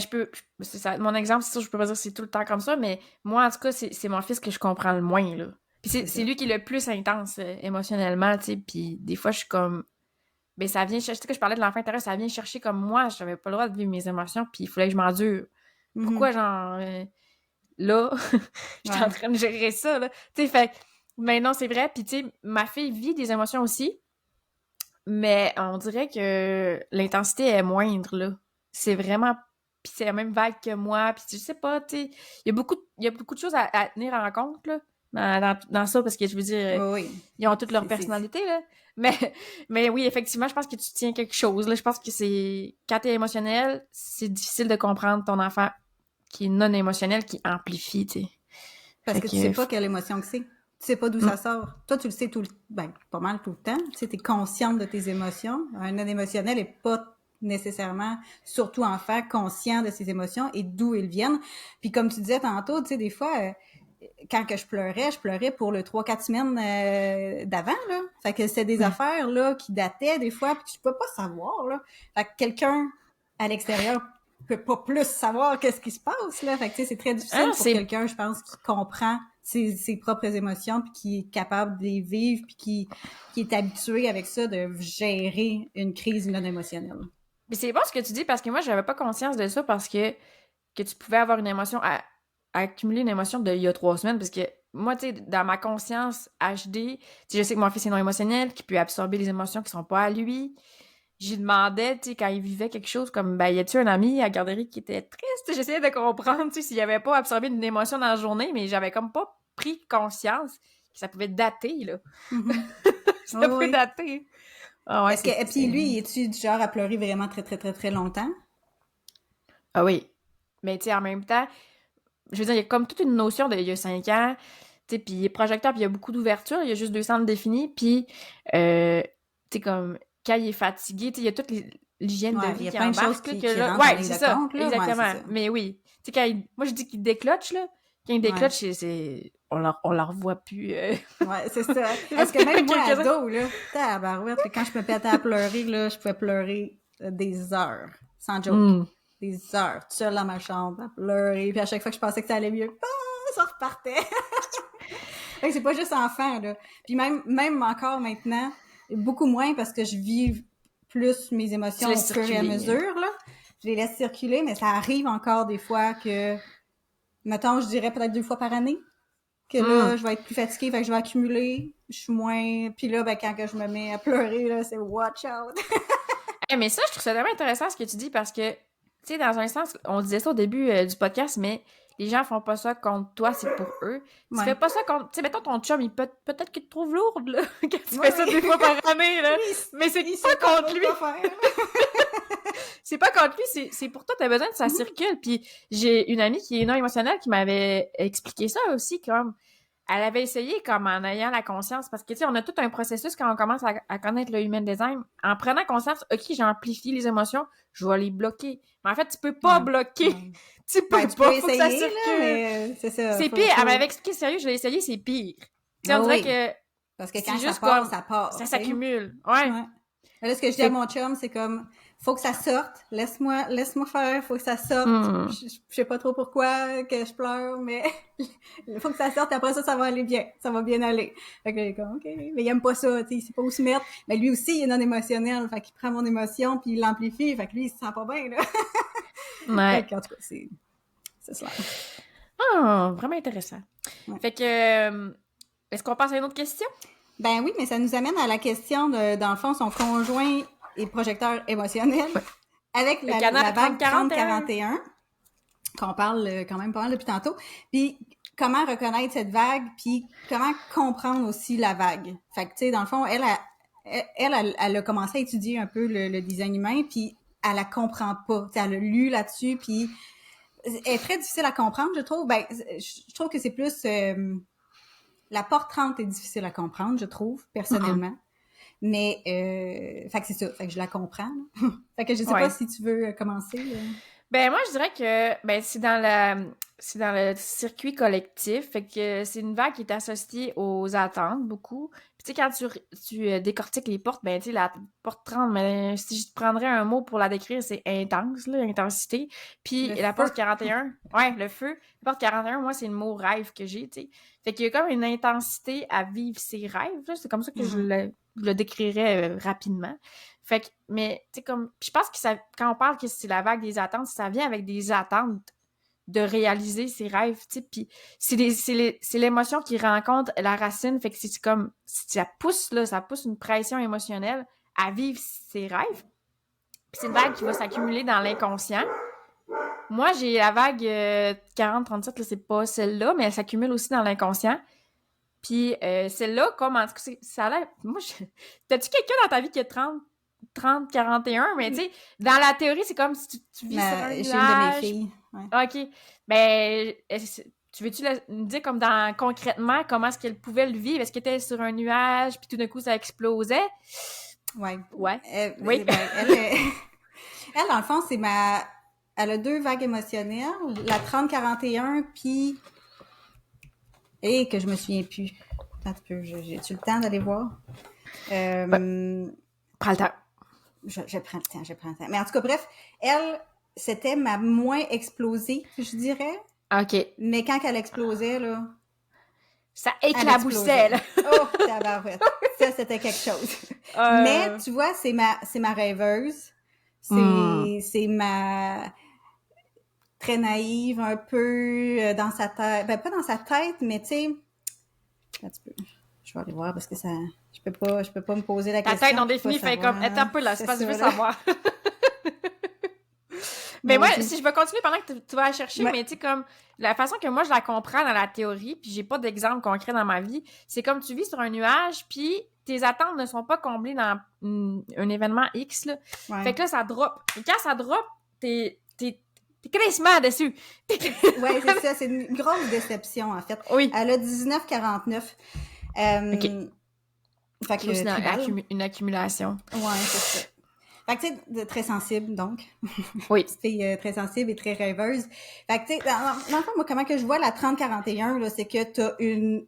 c'est ça, mon exemple, c'est sûr, je peux pas dire que c'est tout le temps comme ça, mais moi, en tout cas, c'est mon fils que je comprends le moins, là. Puis c'est lui qui est le plus intense émotionnellement, tu sais, puis des fois, je suis comme, ben, ça vient chercher, tu sais, que je parlais de l'enfant intérieur, ça vient chercher comme moi, j'avais pas le droit de vivre mes émotions, puis il fallait que je m'endure. Pourquoi, genre, là, j'étais en train de gérer ça, là. Tu sais, fait, mais non, c'est vrai, puis tu sais, ma fille vit des émotions aussi, mais on dirait que l'intensité est moindre, là. C'est vraiment... Puis c'est la même vague que moi, puis je sais pas, tu sais... Il y a beaucoup de choses à tenir en compte, là, dans ça, parce que je veux dire, Oui. ils ont toute leur personnalité, là. Mais oui, effectivement, je pense que tu tiens quelque chose, là. Je pense que c'est... Quand t'es émotionnel, c'est difficile de comprendre ton enfant qui est non émotionnel, qui amplifie, tu sais. Parce Fait que tu sais pas que... quelle émotion que c'est. Tu sais pas d'où ça sort. Toi, tu le sais pas mal tout le temps. Tu sais, t'es consciente de tes émotions. Un non émotionnel est pas nécessairement, surtout enfant, conscient de ses émotions et d'où ils viennent. Puis comme tu disais tantôt, tu sais, des fois, quand que je pleurais pour le 3-4 semaines d'avant, là. Fait que c'était des affaires, là, qui dataient des fois, puis tu peux pas savoir, là. Fait que quelqu'un à l'extérieur peut pas plus savoir qu'est-ce qui se passe, là. Fait que, tu sais, c'est très difficile pour quelqu'un, je pense, qui comprend ses propres émotions, puis qui est capable de les vivre, puis qui est habitué avec ça de gérer une crise non émotionnelle. Mais c'est bon ce que tu dis, parce que moi, j'avais pas conscience de ça, parce que tu pouvais avoir une émotion, à accumuler une émotion d'il y a 3 semaines, parce que moi, tu sais, dans ma conscience HD, tu sais, je sais que mon fils est non émotionnel, qui peut absorber les émotions qui sont pas à lui. J'y demandais, tu sais, quand il vivait quelque chose comme, ben, y a-tu un ami à la garderie qui était triste? J'essayais de comprendre, tu sais, s'il avait pas absorbé une émotion dans la journée, mais j'avais comme pas pris conscience que ça pouvait dater, là. Mm-hmm. Ça peut dater. Ah ouais, et puis lui, es-tu du genre à pleurer vraiment très, très, très, très longtemps? Ah oui. Mais tu sais, en même temps, je veux dire, il y a comme toute une notion de il y a 5 ans, tu sais, puis il est projecteur, puis il y a beaucoup d'ouverture, il y a juste 2 centres définis, puis, tu sais, comme, quand il est fatigué, tu sais, il y a toute l'hygiène de vie Il y a qui plein de choses embarque, là, qui que là... rentrent en Ouais, ligne c'est de ça, compte, là. exactement. Ouais, c'est ça. Mais oui, tu sais, quand moi, je dis qu'il décloche, là, quand il décloche, c'est... On la revoit plus. Ouais, c'est ça. Est-ce que même moi, ado, là, tabarouette, quand je me pétais à pleurer, là, je pouvais pleurer des heures, sans joke. Des heures, toute seule dans ma chambre, à pleurer, puis à chaque fois que je pensais que ça allait mieux, ça repartait. C'est pas juste enfant, là. Puis même encore maintenant, beaucoup moins parce que je vis plus mes émotions au fur et à mesure, là. Je les laisse circuler, mais ça arrive encore des fois que, mettons, je dirais peut-être 2 fois par année, que là, je vais être plus fatiguée, fait que je vais accumuler, je suis moins... Puis là, ben, quand que je me mets à pleurer, là, c'est « watch out ». Mais ça, je trouve ça tellement intéressant ce que tu dis, parce que, tu sais, dans un sens, on disait ça au début du podcast, mais les gens font pas ça contre toi, c'est pour eux. Tu fais pas ça contre... Tu sais, mettons, ton chum, il peut-être qu'il te trouve lourde, là, quand tu fais ça 2 fois par année, là. Mais c'est pas contre lui. C'est pas contre lui, c'est pour toi, t'as besoin de ça circule. Puis j'ai une amie qui est non émotionnelle qui m'avait expliqué ça aussi, comme... Elle avait essayé comme en ayant la conscience, parce que, tu sais, on a tout un processus quand on commence à connaître le human design. En prenant conscience, OK, j'amplifie les émotions, je vais les bloquer. Mais en fait, tu peux pas bloquer. Tu peux pas, faut que ça circule. Là, mais c'est ça. C'est pire. Elle m'avait expliqué, sérieux, je l'ai essayé, c'est pire. Tu sais, on dirait que... Parce que quand ça part, ça part. Ça s'accumule. Ouais. Là, ce que je dis à mon chum, c'est comme... Faut que ça sorte, laisse-moi faire, faut que ça sorte. Je sais pas trop pourquoi que je pleure, mais il faut que ça sorte, après ça va aller bien, ça va bien aller. Fait que là, il est comme, OK, mais il aime pas ça, tu sais, il sait pas où se mettre. Mais lui aussi, il est non émotionnel, fait qu'il prend mon émotion puis il l'amplifie, fait que lui, il se sent pas bien, là. Ouais. Fait que, en tout cas, c'est ça. Ah, vraiment intéressant. Ouais. Fait que, est-ce qu'on passe à une autre question? Ben oui, mais ça nous amène à la question de, dans le fond, son conjoint et projecteur émotionnel, avec la vague 30-41, qu'on parle quand même pas mal depuis tantôt. Puis comment reconnaître cette vague, puis comment comprendre aussi la vague. Fait que, tu sais, dans le fond, elle a commencé à étudier un peu le design humain, puis elle la comprend pas. T'sais, elle a lu là-dessus, puis elle est très difficile à comprendre, je trouve. Ben, je trouve que c'est plus... la porte 30 est difficile à comprendre, je trouve, personnellement. Mais, fait que c'est ça. Fait que je la comprends. Fait que je sais pas si tu veux commencer. Ben moi je dirais que ben c'est dans le circuit collectif, fait que c'est une vague qui est associée aux attentes beaucoup. Puis tu sais quand tu décortiques les portes, ben tu sais la porte 30, mais si je te prendrais un mot pour la décrire, c'est intense là, intensité. Puis Le la feu. porte 41, ouais, le feu. La porte 41, moi c'est le mot rêve que j'ai, tu sais. Fait qu'il y a comme une intensité à vivre ses rêves, là, c'est comme ça que je le décrirais rapidement. Fait que, mais, tu sais, comme, je pense que ça, quand on parle que c'est la vague des attentes, ça vient avec des attentes de réaliser ses rêves, tu sais, puis c'est l'émotion qui rencontre la racine, fait que c'est comme, ça pousse, là, ça pousse une pression émotionnelle à vivre ses rêves, puis c'est une vague qui va s'accumuler dans l'inconscient. Moi, j'ai la vague 40-37, là, c'est pas celle-là, mais elle s'accumule aussi dans l'inconscient. Puis celle-là, comme en tout cas, ça a l'air. Moi, t'as-tu quelqu'un dans ta vie qui a 30-41? Mais tu sais, dans la théorie, c'est comme si tu vis sur un J'ai une de mes nuage. filles. Ouais. OK. Ben, tu veux-tu nous dire comme dans concrètement comment est-ce qu'elle pouvait le vivre? Est-ce qu'elle était sur un nuage, puis tout d'un coup, ça explosait? Ouais. Ouais. Oui. Ben, elle, dans le fond, elle a 2 vagues émotionnelles, la 30-41, puis... Et que je me souviens plus. Attends un peu, j'ai-tu le temps d'aller voir? Prends le temps. Je prends le temps. Mais en tout cas, bref, elle, c'était ma moins explosée, je dirais. OK. Mais quand elle explosait, là... Ça Elle éclaboussait, là. Oh, tabarouette! Ça, c'était quelque chose. Mais, tu vois, c'est ma rêveuse. C'est ma... très naïve, un peu dans sa tête. Ben, pas dans sa tête, mais tu sais... Un petit peu. Je vais aller voir parce que ça... Je peux pas me poser la question. Ta tête non définie fait comme... Attends un peu, là, c'est parce que je veux savoir. Mais moi, si je veux continuer pendant que tu vas la chercher, mais tu sais, comme, la façon que moi je la comprends dans la théorie, puis j'ai pas d'exemple concret dans ma vie, c'est comme tu vis sur un nuage, puis tes attentes ne sont pas comblées dans un événement X, là. Ouais. Fait que là, ça drop. Et quand ça drop, t'es crissement dessus. Ouais, c'est ça, c'est une grosse déception, en fait. Oui. Elle a 19,49. OK. Fait que une accumulation. Ouais, c'est ça. Fait que, tu sais, très sensible, donc. Oui. Petite fille très sensible et très rêveuse. Fait que, tu sais, dans le fond, moi, comment que je vois la 30-41, là, c'est que t'as une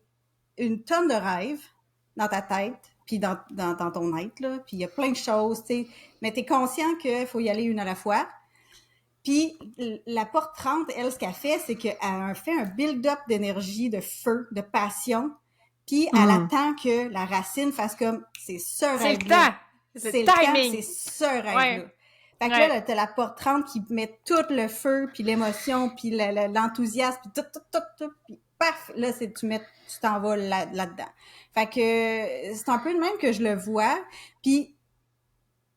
tonne de rêves dans ta tête, puis dans ton être, là, puis il y a plein de choses, tu sais, mais t'es conscient qu'il faut y aller une à la fois. Puis la porte 30, elle, ce qu'elle fait, c'est qu'elle fait un build-up d'énergie, de feu, de passion, puis elle attend que la racine fasse comme, c'est ce rêve-là. C'est le timing. C'est ce rêve-là. Ouais. Fait que là, t'as la porte 30 qui met tout le feu, puis l'émotion, puis l'enthousiasme, puis tout, puis paf, là, tu t'en vas là-dedans. Fait que c'est un peu le même que je le vois, puis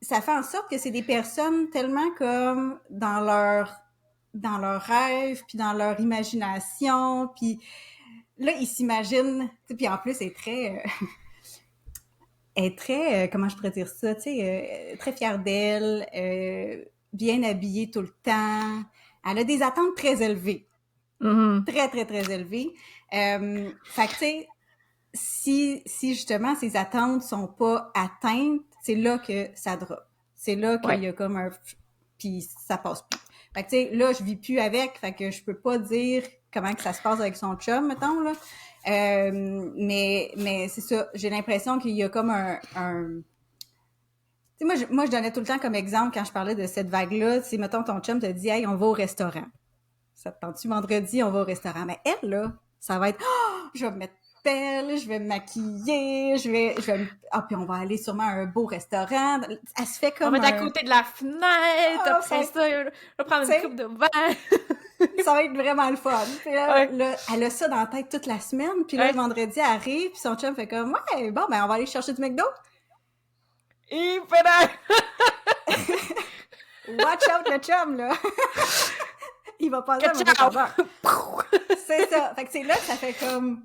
ça fait en sorte que c'est des personnes tellement comme dans leur rêve, puis dans leur imagination, puis là, ils s'imaginent, puis en plus, elle est très, comment je pourrais dire ça, tu sais, très fière d'elle, bien habillée tout le temps. Elle a des attentes très élevées. Très, très, très élevées. Fait que, tu sais, si justement ces attentes sont pas atteintes, c'est là que ça drop. C'est là qu'il y a comme un... Puis ça passe plus. Fait que, tu sais, là, je vis plus avec, fait que je peux pas dire comment que ça se passe avec son chum, mettons, là. Mais c'est ça, j'ai l'impression qu'il y a comme un... Tu sais, moi, je donnais tout le temps comme exemple quand je parlais de cette vague-là, si, mettons, ton chum te dit « Hey, on va au restaurant. » Ça te tente-tu vendredi, on va au restaurant? Mais elle, là, ça va être « Oh, je vais me mettre belle, je vais me maquiller, je vais puis on va aller sûrement à un beau restaurant. » Elle se fait comme on va être à côté de la fenêtre, après ça, on va prendre une coupe de vin. Ça va être vraiment le fun. Puis là, elle a ça dans la tête toute la semaine. Puis là, le vendredi, elle arrive, puis son chum fait comme « Ouais, bon, ben on va aller chercher du McDo. » Et Watch out le chum, là! Il va pas dire c'est ça. Fait que c'est là que ça fait comme...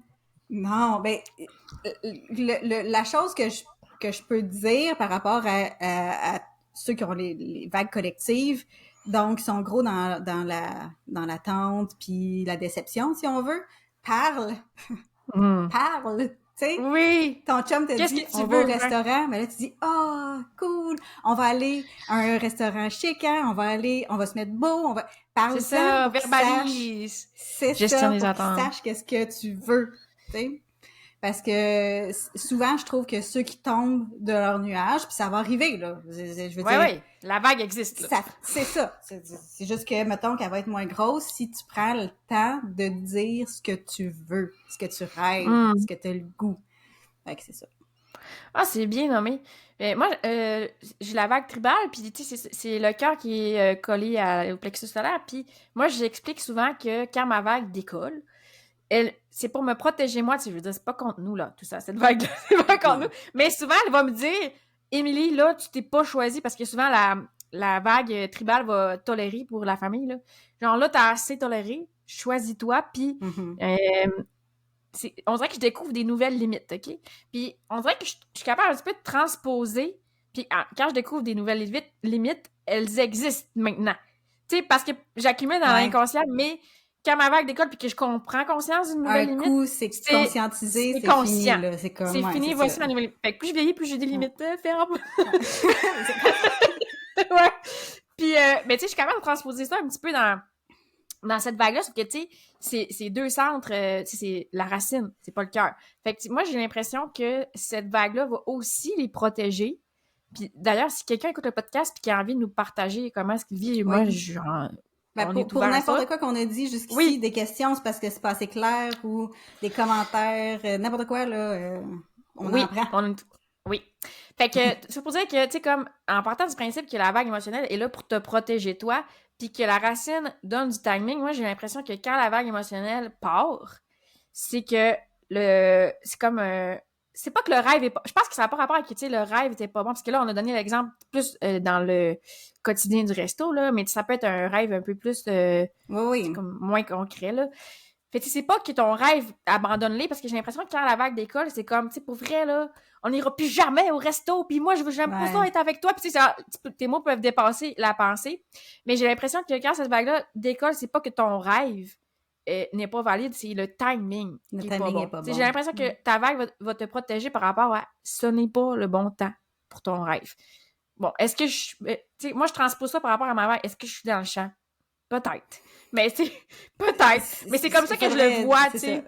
Non, ben, la chose que je peux dire par rapport à ceux qui ont les vagues collectives, donc qui sont gros dans l'attente puis la déception, si on veut, parle. Parle. Tu sais, Oui! ton chum te Qu'est-ce dit, que tu on va au veux? restaurant, mais là, tu dis, ah, cool, on va aller à un restaurant chic, hein, on va se mettre beau, C'est parle-en ça, pour qu'il sache, verbalise. c'est Gestion ça, des pour qu'il attentes. sache qu'est-ce que tu veux, tu sais. Parce que souvent, je trouve que ceux qui tombent de leur nuage, puis ça va arriver, là, je veux Ouais, dire, ouais, la vague existe, là. c'est ça. C'est juste que, mettons, qu'elle va être moins grosse si tu prends le temps de dire ce que tu veux, ce que tu rêves, ce Hmm. que tu as le goût. Fait que c'est ça. Ah, c'est bien nommé. Moi, j'ai la vague tribale, puis tu sais, c'est le cœur qui est collé au plexus solaire. Puis moi, j'explique souvent que quand ma vague décolle, c'est pour me protéger moi, tu sais, je veux dire, c'est pas contre nous, là, tout ça, cette vague-là, c'est pas contre Non. nous. Mais souvent, elle va me dire, Émilie, là, tu t'es pas choisie, parce que souvent, la vague tribale va tolérer pour la famille, là. Genre, là, t'as assez toléré, choisis-toi, puis Mhm. on dirait que je découvre des nouvelles limites, OK? Puis on dirait que je suis capable un petit peu de transposer, puis quand je découvre des nouvelles limites, elles existent maintenant. Tu sais, parce que j'accumule dans Ouais. l'inconscient, mais quand ma vague décolle puis que je comprends conscience d'une nouvelle Un limite, coup, c'est c'est conscientisé, c'est fini, conscient. là. C'est C'est comme, ouais, fini, c'est ça. voici ma nouvelle limite. Fait que plus je vieillis, plus j'ai des Ouais. limites fermes. C'est parfait. Ouais. Puis, mais tu sais, je suis capable de transposer ça un petit peu dans cette vague-là, sauf que, tu sais, c'est deux centres, tu sais, c'est la racine, c'est pas le cœur. Fait que moi, j'ai l'impression que cette vague-là va aussi les protéger. Puis d'ailleurs, si quelqu'un écoute le podcast et qui a envie de nous partager comment est-ce qu'il vit, moi, Oui. Ben, on est pour ouvert à ça. n'importe quoi qu'on a dit jusqu'ici, Oui, des questions, c'est parce que c'est pas assez clair ou des commentaires, n'importe quoi, là, on en oui, prend. oui. Fait que, c'est pour dire que, tu sais, comme, en partant du principe que la vague émotionnelle est là pour te protéger toi, puis que la racine donne du timing, moi, j'ai l'impression que quand la vague émotionnelle part, c'est que c'est comme c'est pas que le rêve est pas, je pense que ça n'a pas rapport avec, tu sais, le rêve était pas bon, parce que là, on a donné l'exemple plus dans le quotidien du resto, là, mais ça peut être un rêve un peu plus, Oui, oui. comme moins concret, là. Fait que c'est pas que ton rêve, abandonne-les, parce que j'ai l'impression que quand la vague décolle, c'est comme, tu sais, pour vrai, là, on n'ira plus jamais au resto, puis moi, j'aime pas ça Ouais. être avec toi, puis tu sais, tes mots peuvent dépasser la pensée, mais j'ai l'impression que quand cette vague-là décolle, c'est pas que ton rêve n'est pas valide, c'est le timing Le qui est pas timing est bon. pas T'sais, j'ai bon. l'impression que ta vague va te protéger par rapport à ce n'est pas le bon temps pour ton rêve. Bon, est-ce que moi, je transpose ça par rapport à ma vague, est-ce que je suis dans le champ? Peut-être. Mais c'est peut-être. Mais c'est comme ça Il que je le vois, tu c'est ça. sais.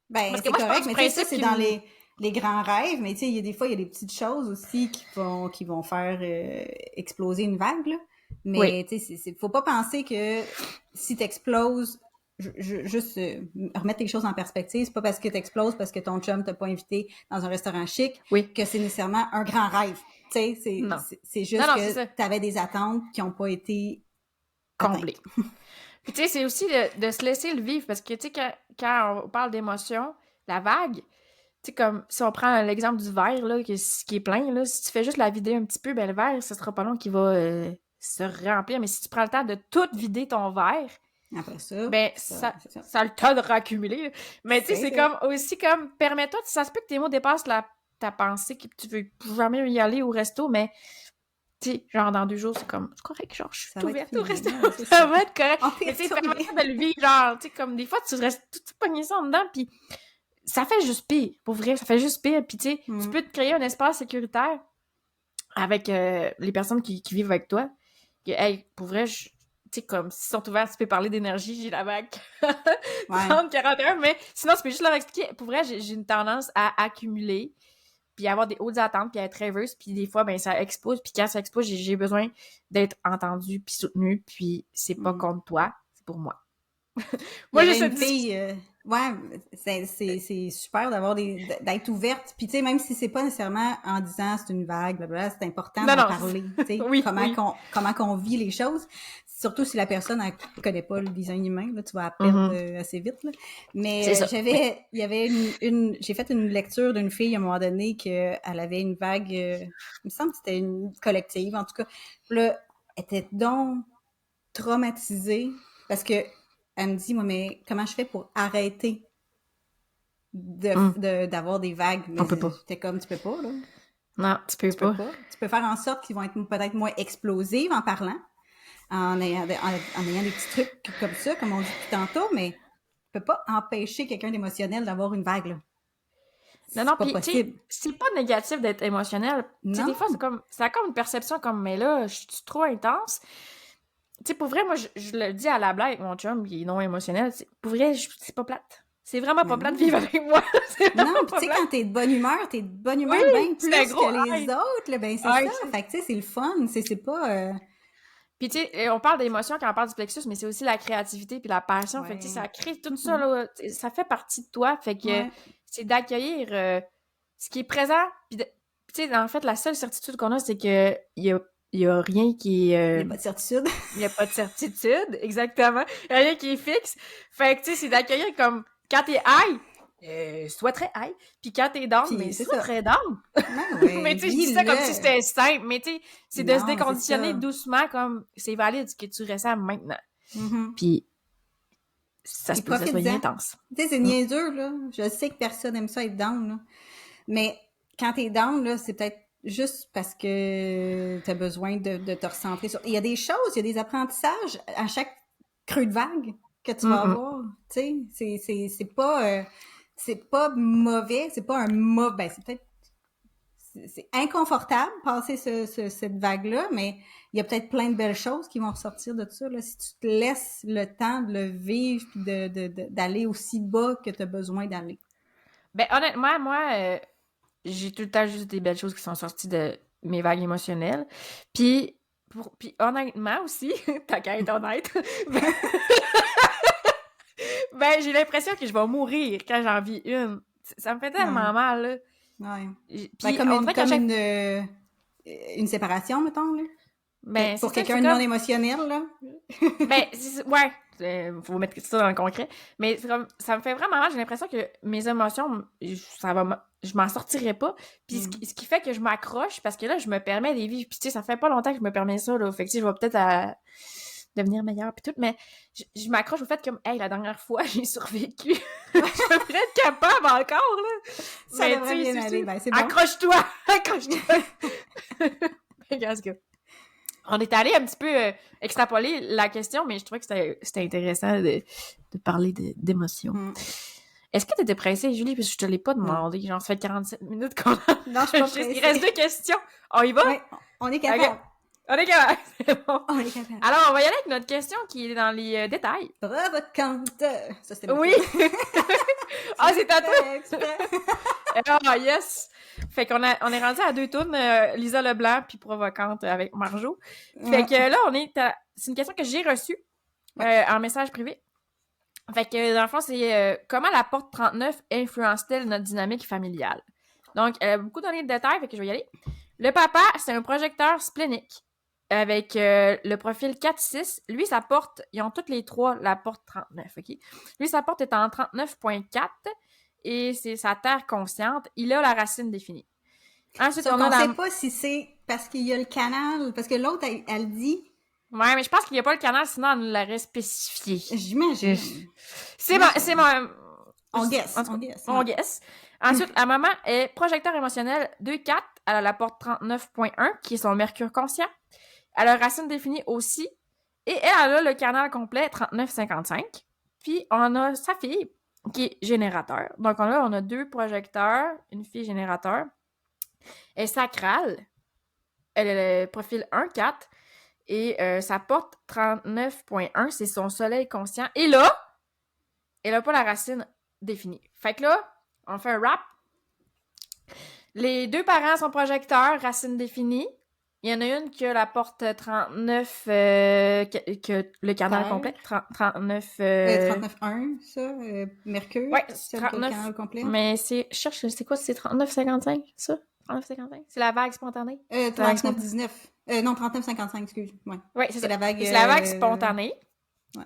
Ben, Parce que c'est moi, je pars correct, du mais tu sais, ça, principe c'est que dans les grands rêves, mais tu sais, il y a des fois, il y a des petites choses aussi qui vont faire exploser une vague, là. oui. Mais tu sais, faut pas penser que si t'exploses, juste remettre les choses en perspective, c'est pas parce que t'exploses parce que ton chum t'a pas invité dans un restaurant chic Oui. que c'est nécessairement un grand rêve. Tu sais, Non. c'est Non, juste non, c'est que ça. t'avais des attentes qui ont pas été Comblé. atteintes. Puis tu sais, c'est aussi de se laisser le vivre parce que tu sais, quand on parle d'émotion, la vague, tu sais, comme si on prend l'exemple du verre, là, qui est plein, là, si tu fais juste la vider un petit peu, ben le verre, ce sera pas long qu'il va se remplir. Mais si tu prends le temps de tout vider ton verre, Après ça, ben c'est ça. ça a le temps de raccumuler, là. Mais tu sais, C'est c'est ça. comme aussi comme permets-toi, ça se peut que tes mots dépassent ta pensée, que tu veux jamais y aller au resto, mais tu sais, genre dans 2 jours, c'est comme, c'est correct, genre, je suis Ça va être ouverte au fini. resto, Ouais, c'est ça ça. va être correct. On peut Mais tu sais, retourner. permets-toi de le vivre, genre, tu sais, comme des fois, tu restes tout pogné ça en dedans, puis ça fait juste pire, pour vrai, ça fait juste pire, puis tu sais, tu Mm. peux te créer un espace sécuritaire avec les personnes qui vivent avec toi, que, hey, pour vrai, tu sais, comme, s'ils sont ouverts, tu peux parler d'énergie, j'ai la vague Ouais. 30, 41, mais sinon, tu peux juste leur expliquer, pour vrai, j'ai une tendance à accumuler, puis avoir des hautes attentes, puis être rêveuse, puis des fois, ben ça expose, puis quand ça expose, j'ai besoin d'être entendue, puis soutenue, puis c'est pas Mm. contre toi, c'est pour moi. Il y Moi, j'ai avait cette une discussion. fille, ouais, c'est super d'avoir d'être ouverte. Puis tu sais, même si c'est pas nécessairement en disant c'est une vague, blablabla, c'est important Non, d'en non, parler. Tu sais, oui, oui. comment qu'on vit les choses. Surtout si la personne elle connaît pas le design humain, là, tu vas la perdre Mhm. assez vite. Là. C'est Mais ça. il y avait j'ai fait une lecture d'une fille à un moment donné que elle avait une vague, il me semble que c'était une collective en tout cas. Là, elle était donc traumatisée parce que elle me dit, moi, mais comment je fais pour arrêter Mm. d'avoir des vagues? On Mais peut pas. j'étais comme, tu peux pas, là. Non, tu peux Tu peux pas. pas. Tu peux faire en sorte qu'ils vont être peut-être moins explosives en parlant, en ayant, en ayant des petits trucs comme ça, comme on dit depuis tantôt, mais tu peux pas empêcher quelqu'un d'émotionnel d'avoir une vague, là. Non, non, pas puis tu sais, possible. c'est pas négatif d'être émotionnel. Tu sais, Non. des fois, ça a comme une perception comme, mais là, je suis trop intense. Tu sais, pour vrai, moi, je le dis à la blague avec mon chum, qui est non émotionnel. Pour vrai, c'est pas plate. C'est vraiment Mais pas plate de non. vivre avec moi. C'est Non, vraiment puis pas tu sais, plate. quand t'es de bonne Oui, humeur bien c'est un plus gros que les high. autres, là, ben c'est High, ça. tu sais. Fait que tu sais, c'est le fun. C'est pas... Puis tu sais, on parle d'émotion quand on parle du plexus, mais c'est aussi la créativité puis la passion. Fait que tu sais, Ouais. ça crée tout ça, là. Ça fait partie de toi. Fait que Ouais. c'est d'accueillir ce qui est présent. Puis tu sais, en fait, la seule certitude qu'on a, c'est que il y a rien qui Il n'y est... a pas de certitude. il y a pas de certitude, exactement. Il y a rien qui est fixe. Fait que tu sais, c'est d'accueillir comme quand t'es high, sois très high. Puis quand t'es down, mais Puis c'est sois ça. très down. Ben ouais, Mais tu sais, je dis ça comme si vis-le. c'était simple, mais tu sais, c'est de se Non, c'est déconditionner ça. doucement comme c'est valide ce que tu ressens maintenant. Mhm. Puis ça se Puis peut que ça soit profite-en. intense. Tu sais, c'est Mm. niaiseux, là. Je sais que personne aime ça être down, là. Mais quand t'es down, là, c'est peut-être juste parce que t'as besoin de te recentrer sur... Il y a des choses, il y a des apprentissages à chaque creux de vague que tu vas Mm-mm. avoir. Tu sais, c'est pas mauvais, c'est pas un mauvais... Ben, c'est peut-être... C'est inconfortable, passer cette vague-là, mais il y a peut-être plein de belles choses qui vont ressortir de ça, là, si tu te laisses le temps de le vivre puis d'aller aussi bas que tu as besoin d'aller. Ben honnêtement, moi, j'ai tout le temps juste des belles choses qui sont sorties de mes vagues émotionnelles. Puis, puis honnêtement aussi, t'as qu'à être honnête, ben j'ai l'impression que je vais mourir quand j'en vis une. Ça me fait tellement Ouais, mal, là. ouais. Ben, Puis on dirait qu'à chaque... une séparation, mettons, là. Ben c'est Pour ça, c'est quelqu'un de non comme... émotionnel, là. Ben, ouais, faut mettre ça dans le concret. Mais c'est comme, ça me fait vraiment mal. J'ai l'impression que mes émotions, je m'en sortirai pas. Puis ce qui fait que je m'accroche, parce que là, je me permets de vivre. Puis tu sais, ça fait pas longtemps que je me permets ça, là. Fait que tu sais, je vais peut-être devenir meilleure, puis tout. Mais je m'accroche au fait comme, hey, la dernière fois, j'ai survécu. Je devrais être capable encore, là. Ça Mais devrait bien aller. Ben, c'est bon. accroche-toi! Accroche-toi! Regarde ce que... On est allé un petit peu extrapoler la question, mais je trouvais que c'était intéressant de parler d'émotions. Est-ce que tu étais pressée, Julie? Parce que je te l'ai pas demandé. Genre, ça fait 47 minutes qu'on a... Non, je suis pas pressée. Il reste 2 questions. On y va? Oui, on est capable. Okay. On est capable. C'est bon. On est capable. Alors, on va y aller avec notre question qui est dans les détails. Provocante. Ça, c'était Oui! Ah, c'est à toi! Ah, yes! Fait qu'on on est rendu à 2 tunes, Lisa Leblanc puis Provocante avec Marjo. Fait que là, c'est une question que j'ai reçue en message privé. Fait que, dans le fond, c'est comment la porte 39 influence-t-elle notre dynamique familiale? Donc, elle a beaucoup donné de détails, fait que je vais y aller. Le papa, c'est un projecteur splénique avec le profil 4-6. Lui, sa porte, ils ont toutes les trois la porte 39, OK? Lui, sa porte est en 39.4 et c'est sa terre consciente. Il a la racine définie. Ensuite, on a ne sait pas si c'est parce qu'il y a le canal, parce que l'autre, elle dit... Ouais, mais je pense qu'il n'y a pas le canal, sinon elle nous l'aurait spécifié. J'imagine. C'est mon... On guess. On guess. Ensuite, la maman est projecteur émotionnel 2-4. Elle a la porte 39.1, qui est son mercure conscient. Elle a racine définie aussi. Et elle a le canal complet 39-55. Puis, on a sa fille, qui est générateur. Donc, on a 2 projecteurs, une fille générateur. Elle est sacrale. Elle a le profil 1-4. Et sa porte 39.1, c'est son soleil conscient. Et là, elle n'a pas la racine définie. Fait que là, on fait un wrap. Les 2 parents sont projecteurs, racine définie. Il y en a une qui a la porte 39, que le canal complet. 39... 39.1, ça, Mercure. Ouais, c'est 39. Le canal complet. Mais c'est... Je cherche, c'est quoi? C'est 39-55, ça? 39-55? C'est la vague spontanée? 39-19. Non, 39-55, excuse. Ouais, c'est ça. La vague, c'est la vague spontanée. Ouais.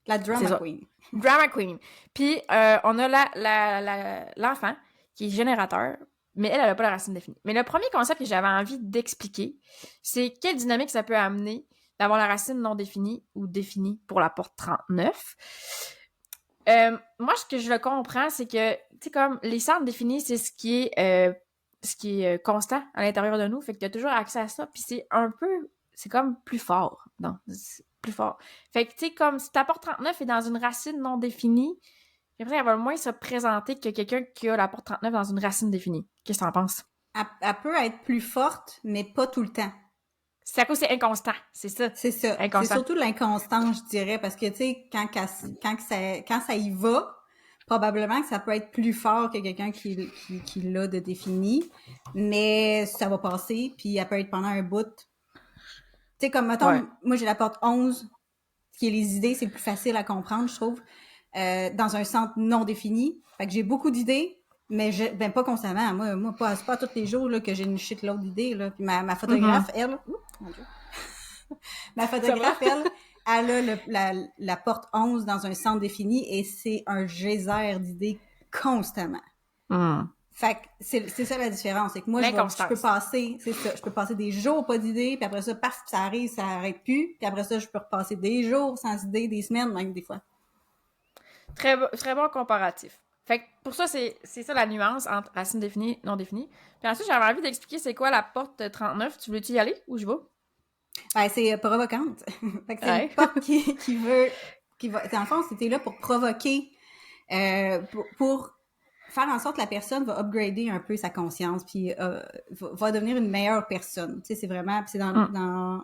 La drama queen. Drama queen. Puis, on a l'enfant qui est générateur, mais elle n'a pas la racine définie. Mais le premier concept que j'avais envie d'expliquer, c'est quelle dynamique ça peut amener d'avoir la racine non définie ou définie pour la porte 39. Moi, ce que je le comprends, c'est que, tu sais, comme les centres définis, c'est ce qui est constant à l'intérieur de nous, fait que tu as toujours accès à ça, puis c'est comme plus fort. Non, c'est plus fort. Fait que, tu sais, comme si ta porte 39 est dans une racine non définie, j'ai l'impression qu'elle va moins se présenter que quelqu'un qui a la porte 39 dans une racine définie. Qu'est-ce que t'en penses? Elle peut être plus forte, mais pas tout le temps. C'est à cause c'est inconstant, c'est ça. C'est ça. Inconstant. C'est surtout l'inconstance, je dirais, parce que, tu sais, quand ça y va, probablement que ça peut être plus fort que quelqu'un qui l'a de défini, mais ça va passer, puis elle peut être pendant un bout. Tu sais, comme, mettons, moi, j'ai la porte 11, qui est les idées, c'est plus facile à comprendre, je trouve, dans un centre non défini. Fait que j'ai beaucoup d'idées, mais pas constamment. Moi, pas tous les jours là, que j'ai une shitload d'idées. Là. Puis ma photographe, elle... mon Dieu. Ma photographe, elle a la porte 11 dans un centre défini et c'est un geyser d'idées constamment. Fait que c'est ça la différence. C'est que moi, je peux passer des jours pas d'idées, puis après ça, parce que ça arrive, ça arrête plus. Puis après ça, je peux repasser des jours sans idées, des semaines, même des fois. Très bon comparatif. Fait que pour ça, c'est ça la nuance entre racine définie et non définie. Puis ensuite, j'avais envie d'expliquer c'est quoi la porte 39. Tu veux-tu y aller ou je vais? Ben, c'est provocante. Fait que c'est une porte qui va... Dans le fond, c'était là pour provoquer, pour faire en sorte que la personne va upgrader un peu sa conscience, puis va devenir une meilleure personne. Tu sais, c'est vraiment... C'est dans...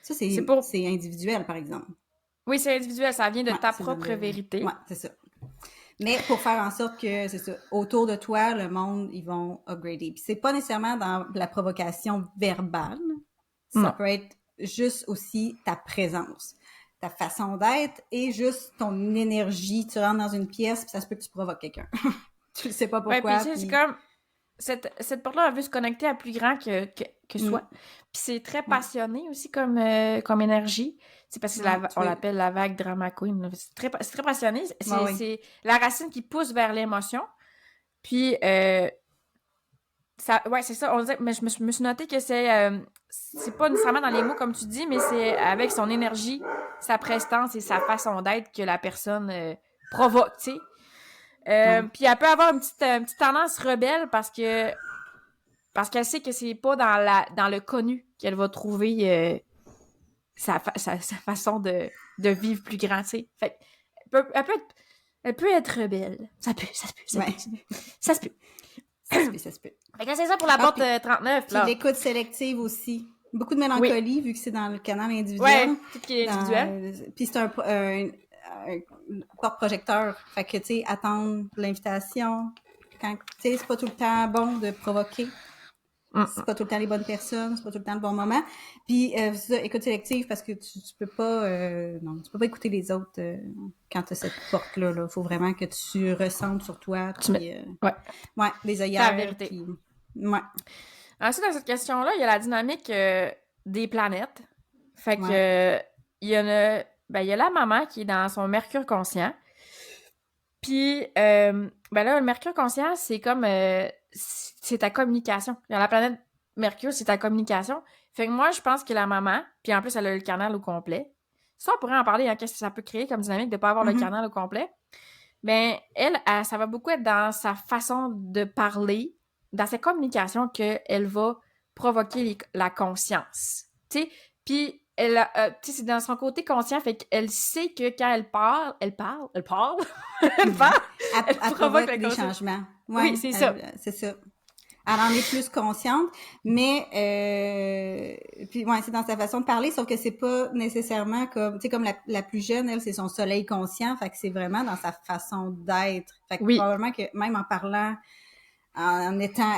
Ça, c'est individuel, par exemple. Oui, c'est individuel. Ça vient de ta propre vérité. Oui, c'est ça. Mais pour faire en sorte que, c'est ça, autour de toi, le monde, ils vont upgrader. Puis c'est pas nécessairement dans la provocation verbale. Ça peut être juste aussi ta présence, ta façon d'être et juste ton énergie. Tu rentres dans une pièce, puis ça se peut que tu provoques quelqu'un. Tu le sais pas pourquoi. Puis c'est comme... Cette porte-là, elle veut se connecter à plus grand que soi. Puis c'est très passionné aussi comme énergie. C'est parce que on l'appelle la vague drama queen. C'est très passionné. C'est la racine qui pousse vers l'émotion. Puis, c'est ça. On disait, mais je me suis noté que c'est pas nécessairement dans les mots comme tu dis, mais c'est avec son énergie, sa prestance et sa façon d'être que la personne provoque, tu sais. Puis elle peut avoir une petite tendance rebelle parce qu'elle sait que c'est pas dans le connu qu'elle va trouver sa façon de vivre plus grand, tu sais. Fait elle peut être rebelle. Ça se peut. Ça se peut. Fait que c'est ça pour la porte 39, là. Puis l'écoute sélective aussi. Beaucoup de mélancolie, vu que c'est dans le canal individuel. Ouais, tout qui est individuel. Puis c'est un porte-projecteur. Fait que, tu sais, attendre l'invitation. Quand, tu sais, c'est pas tout le temps bon de provoquer. C'est pas tout le temps les bonnes personnes, c'est pas tout le temps le bon moment. Puis, c'est ça, écoute sélective, parce que tu peux pas... non, tu peux pas écouter les autres quand t'as cette porte-là. Là. Faut vraiment que tu ressentes sur toi. Puis, les œillères. Ta vérité. Puis, Ensuite, dans cette question-là, il y a la dynamique des planètes. Fait que il y a la maman qui est dans son Mercure conscient. Puis, là, le Mercure conscient, c'est comme... c'est ta communication. La planète Mercure, c'est ta communication. Fait que moi, je pense que la maman, puis en plus, elle a le canal au complet. Ça, on pourrait en parler, hein, qu'est-ce que ça peut créer comme dynamique de pas avoir le canal au complet. Ben, elle, ça va beaucoup être dans sa façon de parler, dans sa communication, qu'elle va provoquer la conscience. Tu sais, puis elle c'est dans son côté conscient, fait qu'elle sait que quand elle parle, elle provoque des changements. Ouais, oui, c'est ça. C'est ça. Elle en est plus consciente, mais puis c'est dans sa façon de parler, sauf que c'est pas nécessairement comme, tu sais, comme la plus jeune, elle, c'est son soleil conscient, fait que c'est vraiment dans sa façon d'être. Fait que probablement que même en parlant, en étant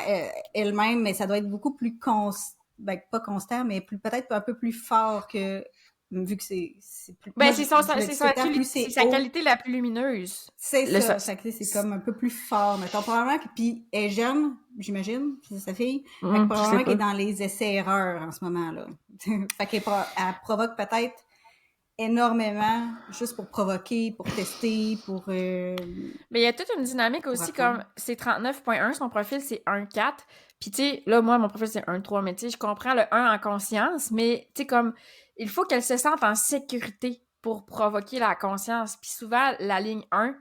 elle-même, mais ça doit être beaucoup plus pas constant, mais peut-être un peu plus fort que... Vu que c'est plus... c'est sa qualité la plus lumineuse. C'est ça. C'est comme un peu plus fort. Mettons, probablement que... Puis elle est jeune, j'imagine, c'est sa fille. Probablement qu'elle est dans les essais-erreurs en ce moment-là. Fait qu'elle provoque peut-être énormément juste pour provoquer, pour tester, pour... Mais il y a toute une dynamique aussi, comme c'est 39.1, son profil, c'est 1.4. Puis tu sais, là, moi, mon profil, c'est 1.3. Mais tu sais, je comprends le 1 en conscience, mais tu sais, comme... Il faut qu'elle se sente en sécurité pour provoquer la conscience. Puis souvent, la ligne 1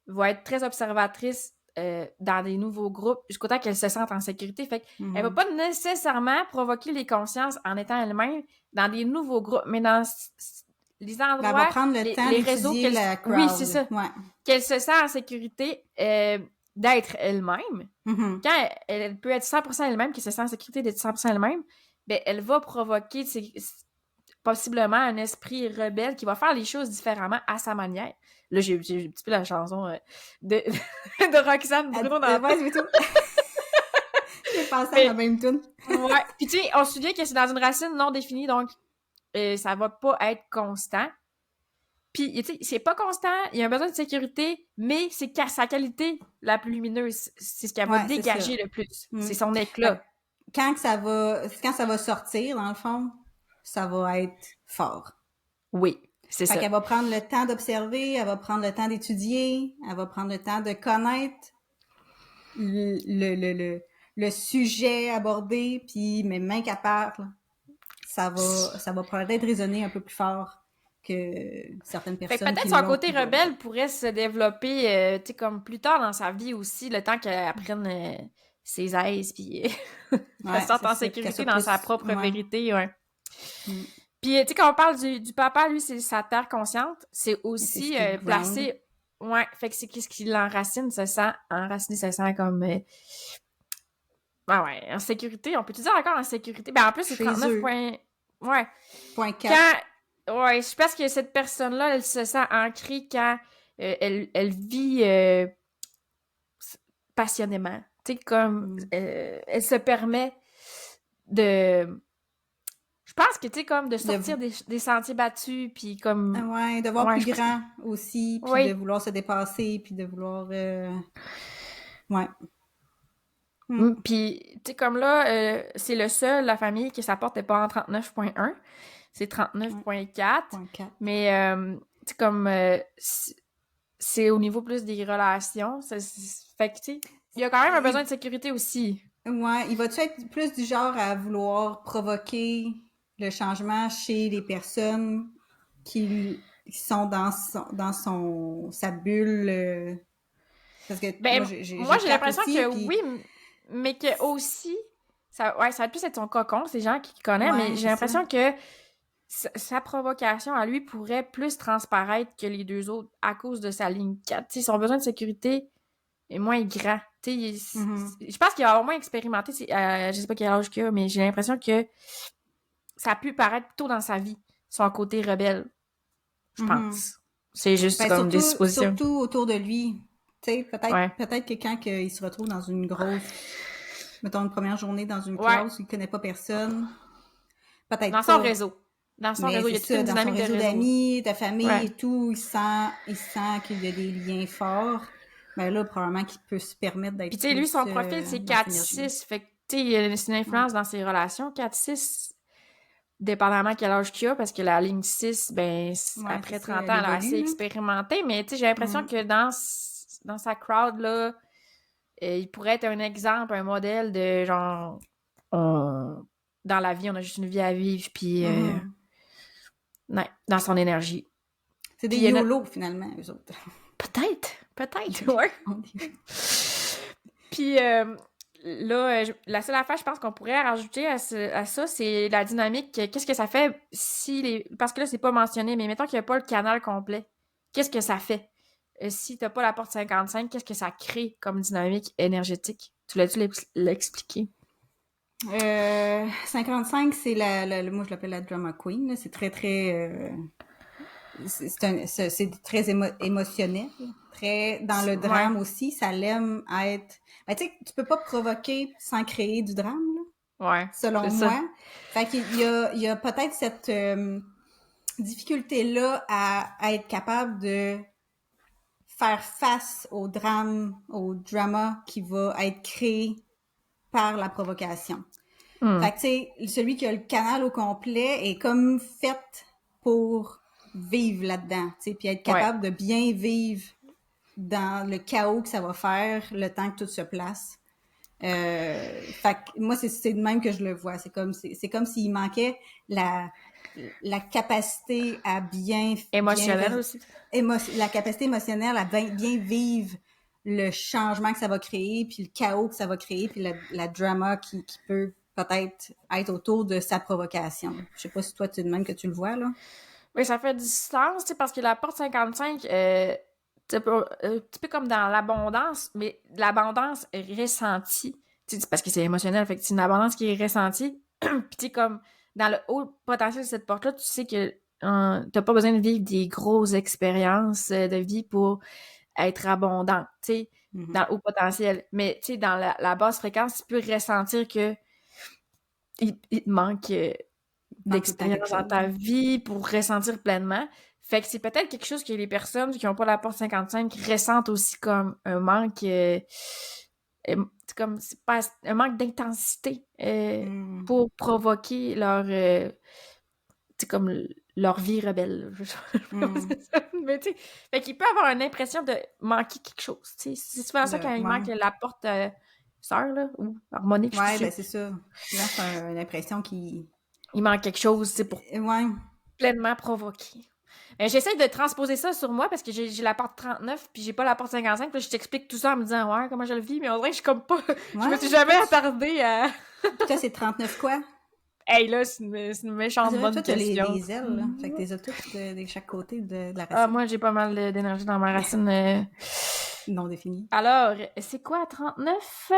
va être très observatrice dans des nouveaux groupes jusqu'au temps qu'elle se sente en sécurité. Fait qu'elle va pas nécessairement provoquer les consciences en étant elle-même dans des nouveaux groupes, mais dans les Ben, elle va endroits, prendre le temps les réseaux d'étudier la crowd. Oui, c'est ça. Ouais. Qu'elle se sent en sécurité d'être elle-même. Mm-hmm. Quand elle peut être 100% elle-même, qu'elle se sent en sécurité d'être 100% elle-même, ben elle va provoquer possiblement un esprit rebelle qui va faire les choses différemment à sa manière. Là, j'ai un petit peu la chanson de, de Roxane Bruno dans la Ouais, c'est tout. J'ai pensé à la même tune. Ouais. Puis tu sais, on se souvient que c'est dans une racine non définie, donc ça va pas être constant. Puis, tu sais, c'est pas constant, il y a un besoin de sécurité, mais c'est sa qualité la plus lumineuse. C'est ce qu'elle va dégager le plus. C'est son éclat. Quand ça va sortir, dans le fond, ça va être fort. Oui, c'est ça. Fait qu'elle va prendre le temps d'observer, elle va prendre le temps d'étudier, elle va prendre le temps de connaître le sujet abordé, puis même qu'elle parle, ça va peut-être résonner un peu plus fort que certaines personnes. Fait que peut-être son côté rebelle pourrait se développer, tu sais, comme plus tard dans sa vie aussi, le temps qu'elle apprenne ses aises, puis qu'elle sorte en sécurité dans sa propre vérité, ouais. Puis, tu sais, quand on parle du papa, lui, c'est sa terre consciente, c'est aussi placé... Ouais, fait que c'est qu'est-ce qui l'enracine, enraciné, ça sent comme... ouais, en sécurité, on peut-tu dire encore en sécurité? Ben, en plus, c'est 39 points... Ouais. Point 4. Ouais, je pense que cette personne-là, elle se sent ancrée quand elle vit passionnément. Tu sais, comme elle se permet de... Je pense que, tu sais, comme de sortir des sentiers battus, puis comme... Ouais, de voir plus grand aussi, puis de vouloir se dépasser, puis de vouloir... Ouais. Puis, tu sais, comme là, c'est le seul, la famille, qui sa porte n'est pas en 39.1. C'est 39.4. Mais, tu sais, comme... c'est au niveau plus des relations. Fait que, tu sais, il y a quand même un besoin de sécurité aussi. Ouais, il va-tu être plus du genre à vouloir provoquer le changement chez les personnes qui sont dans sa bulle? Parce que ben, moi, j'ai l'impression aussi, que puis... oui, mais que aussi, ça va plus être son cocon, c'est gens qui connaissent, mais j'ai l'impression que sa provocation à lui pourrait plus transparaître que les deux autres à cause de sa ligne 4. T'sais, son besoin de sécurité est moins grand. Je pense qu'il va au moins expérimenté, je sais pas quel âge qu'il a, mais j'ai l'impression que ça a pu paraître tôt dans sa vie, son côté rebelle, je pense. C'est juste comme des suppositions. Surtout autour de lui. Tu sais, peut-être que quand il se retrouve dans une grosse, mettons une première journée dans une classe où il connaît pas personne, peut-être dans son réseau. Dans son réseau, il y a toute une dynamique de réseau. D'amis, de famille et tout, il sent qu'il y a des liens forts. Mais là, probablement qu'il peut se permettre d'être. Puis tu sais, lui, son profil, c'est 4-6. Fait que, tu sais, c'est une influence dans ses relations. 4-6, dépendamment quel âge qu'il a, parce que la ligne 6, ben, après 30 ans, elle a assez expérimenté. Mais tu sais, j'ai l'impression que dans sa crowd, là, il pourrait être un exemple, un modèle de genre, dans la vie, on a juste une vie à vivre, puis dans son énergie. C'est des YOLO, finalement, eux autres. Peut-être, ouais. Puis là, la seule affaire, je pense qu'on pourrait rajouter à ça, c'est la dynamique. Qu'est-ce que ça fait si parce que là, c'est pas mentionné, mais mettons qu'il n'y a pas le canal complet. Qu'est-ce que ça fait? Si t'as pas la porte 55, qu'est-ce que ça crée comme dynamique énergétique? Tu l'as-tu l'expliqué? 55, c'est moi je l'appelle la drama queen, là. C'est très, très... c'est très émotionnel, très dans le drame aussi. Ça l'aime être... Ben, tu sais, tu peux pas provoquer sans créer du drame, là, selon moi. Ça. Fait qu'il y a peut-être cette difficulté-là à être capable de faire face au drama qui va être créé par la provocation. Fait que, tu sais, celui qui a le canal au complet est comme fait pour vivre là-dedans, tu sais, puis être capable de bien vivre dans le chaos que ça va faire le temps que tout se place. Fait que moi, c'est de même que je le vois. C'est comme s'il manquait la capacité à bien... Émotionnelle aussi. La capacité émotionnelle à bien vivre le changement que ça va créer, puis le chaos que ça va créer, puis la drama qui peut peut-être être autour de sa provocation. Je sais pas si toi, tu es de même que tu le vois, là. Mais ça fait du sens, tu sais, parce que la porte 55, c'est un petit peu comme dans l'abondance, mais l'abondance ressentie. Tu sais, parce que c'est émotionnel, fait que c'est une abondance qui est ressentie. Puis tu sais, comme dans le haut potentiel de cette porte-là, tu sais que t'as pas besoin de vivre des grosses expériences de vie pour être abondant, tu sais, dans le haut potentiel. Mais tu sais, dans la basse fréquence, tu peux ressentir que il te manque Manque tout le temps quelque d'expérience dans chose. ta vie pour ressentir pleinement. Fait que c'est peut-être quelque chose que les personnes qui n'ont pas la porte 55 ressentent aussi comme un manque, c'est comme, c'est pas un manque d'intensité pour provoquer leur, c'est comme leur vie rebelle. Je sais pas comment c'est ça. Mais tu sais, fait qu'il peut avoir une impression de manquer quelque chose. Tu sais, c'est souvent ça quand il manque la porte sœur, là, ou harmonique, je Ouais, sais. ben c'est ça. Là, c'est une impression qui... Il manque quelque chose, tu sais, pour Ouais. pleinement provoquer. J'essaie de transposer ça sur moi parce que j'ai la porte 39 puis j'ai pas la porte 55. Puis je t'explique tout ça en me disant ouais, comment je le vis, mais on dirait que je suis comme pas. Je me suis jamais attardée à. Toi, c'est 39 quoi? Hey là, c'est une Ah, méchante c'est vrai, bonne toi, t'as question. des ailes, là. Fait que t'es as toutes de chaque côté de la Ah, racine. moi, j'ai pas mal d'énergie dans ma racine. Non définie. Alors, c'est quoi 39?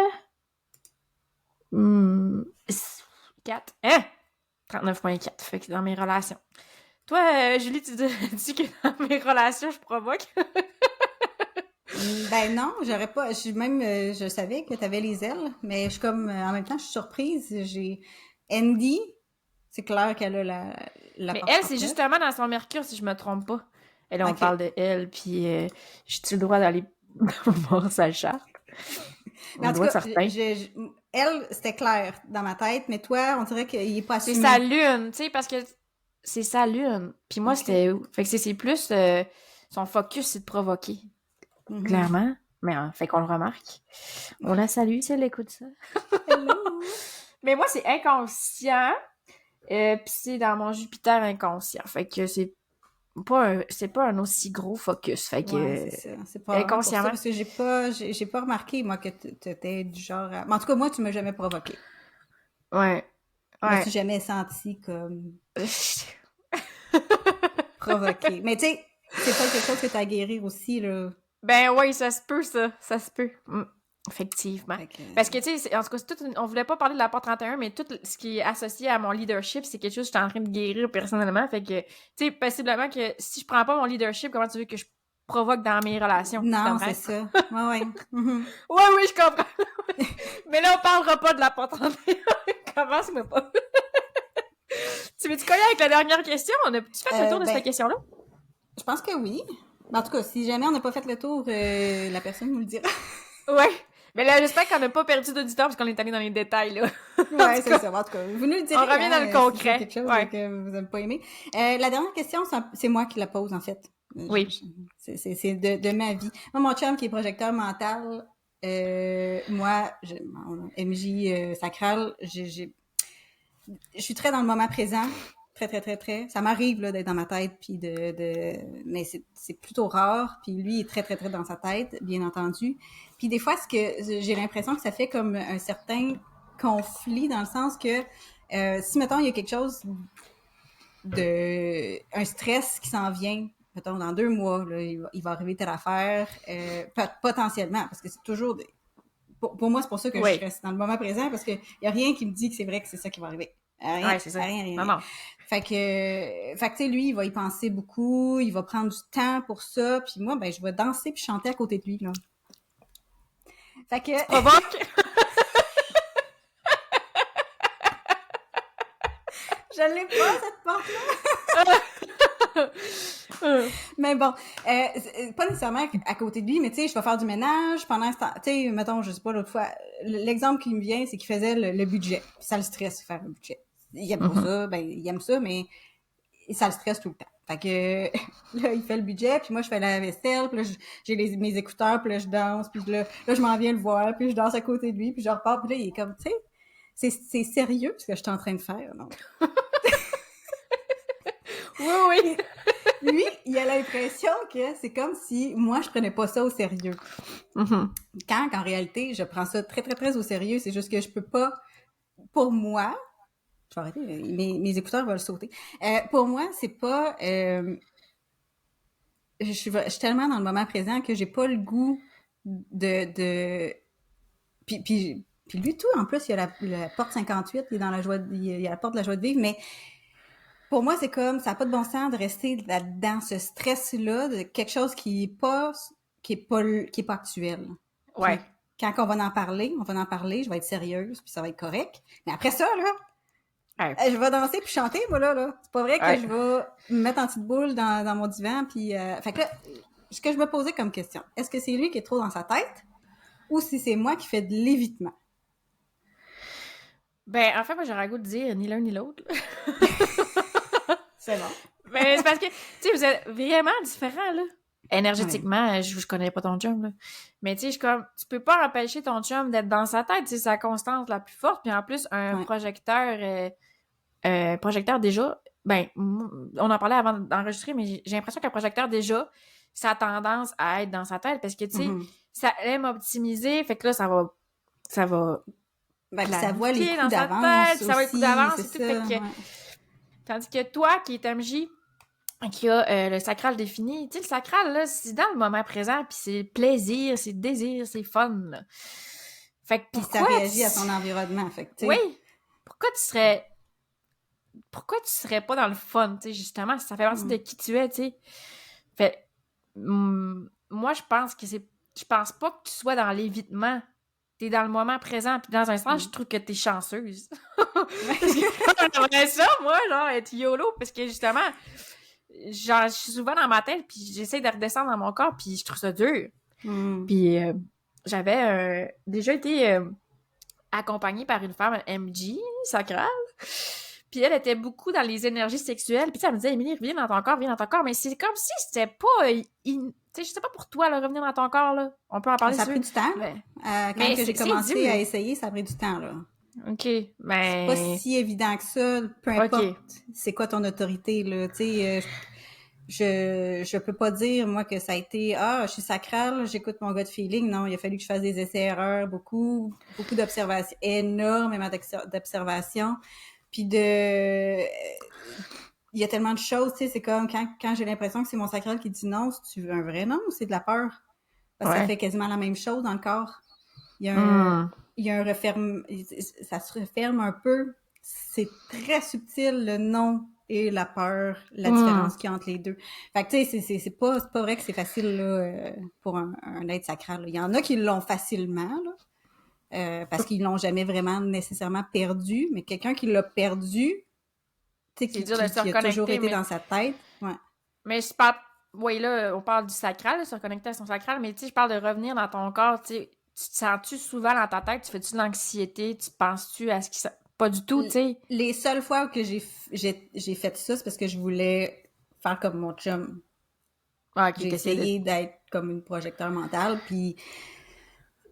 4. Hein? 39,4. Fait que dans mes relations. Toi, Julie, tu dis que dans mes relations, je provoque? Ben non, j'aurais pas. Je savais que t'avais les ailes, mais je suis comme. En même temps, je suis surprise. J'ai. Andy, c'est clair qu'elle a la Mais porte elle, c'est 39. justement dans son Mercure, si je me trompe pas. Et là, on OK. parle de elle, puis j'ai-tu le droit d'aller voir sa charte? Mais On en tout doit cas, certain. elle, c'était clair dans ma tête, mais toi, on dirait qu'il est pas C'est assumé. sa lune, tu sais, parce que c'est sa lune. Puis moi, OK. c'était où? Fait que c'est plus... son focus, c'est de provoquer, clairement. Mais fait qu'on le remarque. On la salue si elle écoute ça. Hello! Mais moi, c'est inconscient. Puis c'est dans mon Jupiter inconscient. Fait que c'est pas un aussi gros focus. Fait que Ouais, c'est ça. C'est probablement pour ça, inconsciemment. parce que j'ai pas remarqué, moi, que t'étais du genre à... Mais en tout cas, moi, tu m'as jamais provoqué. Ouais. Je me Ouais. suis jamais sentie comme provoquée. Mais tu sais, c'est pas quelque chose que t'as à guérir aussi, là. Ben oui, ça se peut, ça. Ça se peut. Effectivement. Fait que... Parce que, tu sais, en tout cas, on voulait pas parler de la porte 31, mais tout ce qui est associé à mon leadership, c'est quelque chose que je suis en train de guérir personnellement. Fait que, tu sais, possiblement que si je prends pas mon leadership, comment tu veux que je provoque dans mes relations? Tu Non, comprends? c'est ça. Ouais, ouais. Ouais, oui, je comprends. Mais là, on parlera pas de la porte 31. Commence-moi pas. Tu veux-tu coller avec la dernière question? On a-tu fait le tour de Ben, cette question-là? je pense que oui. En tout cas, si jamais on n'a pas fait le tour, la personne nous le dira. Ouais. Mais là, j'espère qu'on n'a pas perdu d'auditeurs parce qu'on est allé dans les détails, là. Ouais, c'est ça. En tout cas, vous nous le direz. On revient dans le concret. Si c'est quelque chose que vous n'avez pas aimé. La dernière question, c'est moi qui la pose, en fait. Oui. C'est de ma vie. Moi, mon chum qui est projecteur mental, moi, mon MJ sacral, je suis très dans le moment présent. Très, très, très, très. Ça m'arrive là, d'être dans ma tête, puis mais c'est plutôt rare. Puis lui, il est très, très, très dans sa tête, bien entendu. Puis des fois, j'ai l'impression que ça fait comme un certain conflit dans le sens que si, mettons, il y a quelque chose un stress qui s'en vient, mettons, dans 2 mois, là, il va arriver telle affaire, potentiellement, parce que c'est toujours... Pour moi, c'est pour ça que je reste dans le moment présent, parce qu'il n'y a rien qui me dit que c'est vrai que c'est ça qui va arriver. Rien, Ouais, c'est ça. rien. Non. Fait que tu sais, lui, il va y penser beaucoup, il va prendre du temps pour ça, puis moi, ben, je vais danser puis chanter à côté de lui, là. Fait que... Tu provoques? Je l'ai pas, cette porte-là! Mais bon, pas nécessairement à côté de lui, mais tu sais, je vais faire du ménage pendant ce temps. Tu sais, mettons, je sais pas, l'autre fois, l'exemple qui me vient, c'est qu'il faisait le budget. Puis ça le stresse de faire le budget. Il aime pas ça, ben, il aime ça, mais ça le stresse tout le temps. Fait que là, il fait le budget, puis moi, je fais la vaisselle, puis là, j'ai mes écouteurs, puis là, je danse, puis là, je m'en viens le voir, puis je danse à côté de lui, puis je repars, puis là, il est comme, tu sais, c'est sérieux ce que je suis en train de faire, non? Oui. Lui, il a l'impression que c'est comme si moi, je prenais pas ça au sérieux. Quand, en réalité, je prends ça très, très, très au sérieux. C'est juste que je peux pas, pour moi, Je vais arrêter, mes écouteurs veulent sauter. Pour moi, c'est pas... je suis tellement dans le moment présent que j'ai pas le goût de... Puis lui, tout, en plus, il y a la porte 58, il est dans la joie il y a la porte de la joie de vivre, mais pour moi, c'est comme, ça n'a pas de bon sens de rester là-dedans, ce stress-là, de quelque chose qui est pas actuel. Ouais. Puis, quand on va en parler, je vais être sérieuse, puis ça va être correct. Mais après ça, là, je vais danser puis chanter, moi, là. C'est pas vrai que je vais me mettre en petite boule dans mon divan, puis... Fait que là, ce que je me posais comme question, est-ce que c'est lui qui est trop dans sa tête, ou si c'est moi qui fais de l'évitement? Ben, en fait, moi, j'aurais le goût de dire ni l'un ni l'autre. C'est bon. Mais c'est parce que, tu sais, vous êtes vraiment différents, là. Énergétiquement, je connais pas ton chum, là. Mais tu sais, je comme, tu peux pas empêcher ton chum d'être dans sa tête, c'est sa constance la plus forte. Puis en plus, un projecteur déjà, ben, on en parlait avant d'enregistrer, mais j'ai l'impression qu'un projecteur déjà, ça a tendance à être dans sa tête parce que, tu sais, ça aime optimiser, fait que là, ça va ben, ça voit les coups d'avance aussi, ça va les coups d'avance et tout, ça, fait que... Tandis que toi, qui es MJ, qui a le sacral défini, tu sais, le sacral, là, c'est dans le moment présent, puis c'est plaisir, c'est désir, c'est fun, là. Fait que puis ça réagit à son environnement, fait que, tu sais... Oui! Pourquoi tu serais pas dans le fun, tu sais, justement, ça fait partie de qui tu es, tu sais. Fait, moi, je pense pas que tu sois dans l'évitement. T'es dans le moment présent, puis dans un sens, je trouve que t'es chanceuse. Parce que j'aimerais ça, moi, genre, être YOLO, parce que justement, genre, je suis souvent dans ma tête, puis j'essaie de redescendre dans mon corps, puis je trouve ça dur. Puis j'avais déjà été accompagnée par une femme MG, sacrale, puis elle était beaucoup dans les énergies sexuelles, puis elle me disait, Émilie, viens dans ton corps, mais c'est comme si c'était pas... Tu sais, je sais pas pour toi, là, revenir dans ton corps, là. On peut en parler. Ça a pris du temps. Quand j'ai commencé à essayer, ça a pris du temps, là. OK, ben... C'est pas si évident que ça, peu importe c'est quoi ton autorité, là. Tu sais, je peux pas dire, moi, que ça a été « Ah, je suis sacrale, j'écoute mon gut feeling ». Non, il a fallu que je fasse des essais-erreurs, beaucoup d'observations, énormément d'observations. Puis il y a tellement de choses, tu sais, c'est comme quand j'ai l'impression que c'est mon sacral qui dit non, si tu veux un vrai non ou c'est de la peur? Parce que ça fait quasiment la même chose dans le corps. Il y a un referme, ça se referme un peu. C'est très subtil, le non et la peur, la différence qu'il y a entre les deux. Fait que, tu sais, c'est pas vrai que c'est facile, là, pour un être sacral, là. Il y en a qui l'ont facilement, là, parce qu'ils l'ont jamais vraiment nécessairement perdu, mais quelqu'un qui l'a perdu, tu sais, qui a toujours été dans sa tête. Ouais. Mais je parle... Oui, là, on parle du sacral, là, se reconnecter à son sacral, mais tu sais, je parle de revenir dans ton corps, tu sais. Tu te sens-tu souvent dans ta tête? Tu fais-tu de l'anxiété? Tu penses-tu à ce qui... Pas du tout, tu sais. Les seules fois que j'ai fait ça, c'est parce que je voulais faire comme mon chum. J'ai essayé d'être comme une projecteur mentale, puis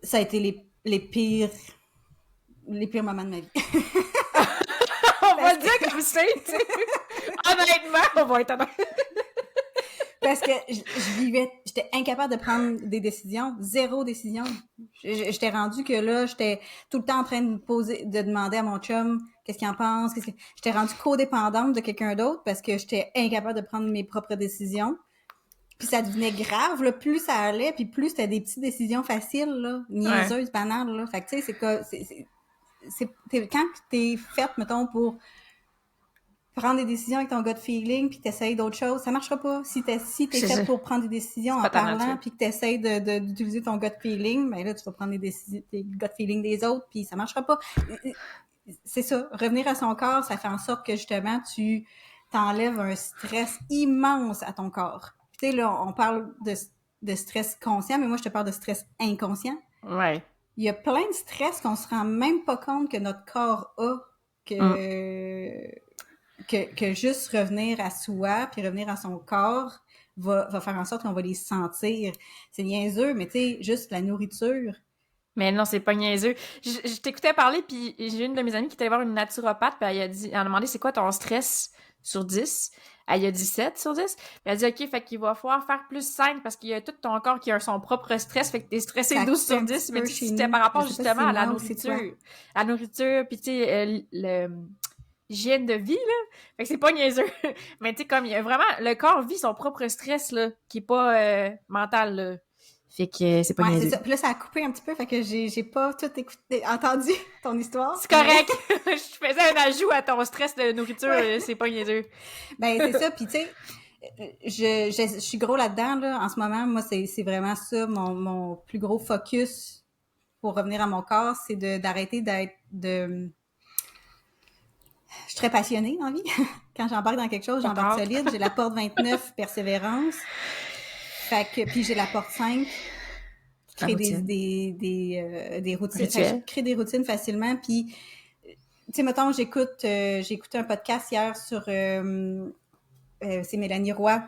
ça a été les pires moments de ma vie. On va le dire comme ça, tu sais. Honnêtement, on va être honnête. Parce que j'étais incapable de prendre des décisions, zéro décision. J'étais rendue que là, j'étais tout le temps en train de demander à mon chum qu'est-ce qu'il en pense. J'étais rendue codépendante de quelqu'un d'autre parce que j'étais incapable de prendre mes propres décisions. Puis ça devenait grave, là, plus ça allait, puis plus c'était des petites décisions faciles, là, niaiseuses, banales, là. Fait que tu sais, quand t'es faite, mettons, pour prendre des décisions avec ton gut feeling puis t'essayes d'autres choses, ça marchera pas. Si t'es faite pour prendre des décisions en parlant puis que t'essayes d'utiliser ton gut feeling, ben là, tu vas prendre des gut feeling des autres puis ça marchera pas. C'est ça. Revenir à son corps, ça fait en sorte que, justement, tu t'enlèves un stress immense à ton corps. Tu sais, là, on parle de stress conscient, mais moi, je te parle de stress inconscient. Ouais. Il y a plein de stress qu'on se rend même pas compte que notre corps a, que juste revenir à soi, puis revenir à son corps, va faire en sorte qu'on va les sentir. C'est niaiseux, mais tu sais, juste la nourriture. Mais non, c'est pas niaiseux. Je t'écoutais parler, puis j'ai une de mes amies qui était allée voir une naturopathe, puis elle a demandé c'est quoi ton stress sur 10. Elle a dit 7 sur 10. Puis elle a dit OK, fait qu'il va falloir faire plus 5 parce qu'il y a tout ton corps qui a son propre stress, fait que t'es stressé 12 sur 10, mais c'était par rapport justement à la nourriture. La nourriture, puis tu sais, hygiène de vie, là. Fait que c'est pas niaiseux. Mais tu sais, comme il y a vraiment... Le corps vit son propre stress, là, qui est pas mental, là. Fait que c'est pas Ouais, c'est niaiseux. ça. Puis là, ça a coupé un petit peu, fait que j'ai pas tout entendu ton histoire. C'est correct! Je faisais un ajout à ton stress de nourriture, c'est pas niaiseux. Ben, c'est ça. Puis tu sais, je suis gros là-dedans, là. En ce moment, moi, c'est vraiment ça, mon plus gros focus pour revenir à mon corps, c'est d'arrêter je suis très passionnée dans la vie. Quand j'embarque dans quelque chose, j'embarque solide. J'ai la porte 29, persévérance. Fait que, puis j'ai la porte 5, qui crée des routines. Fait que je crée des routines facilement. Puis, tu sais, mettons, j'ai écouté un podcast hier sur, c'est Mélanie Roy,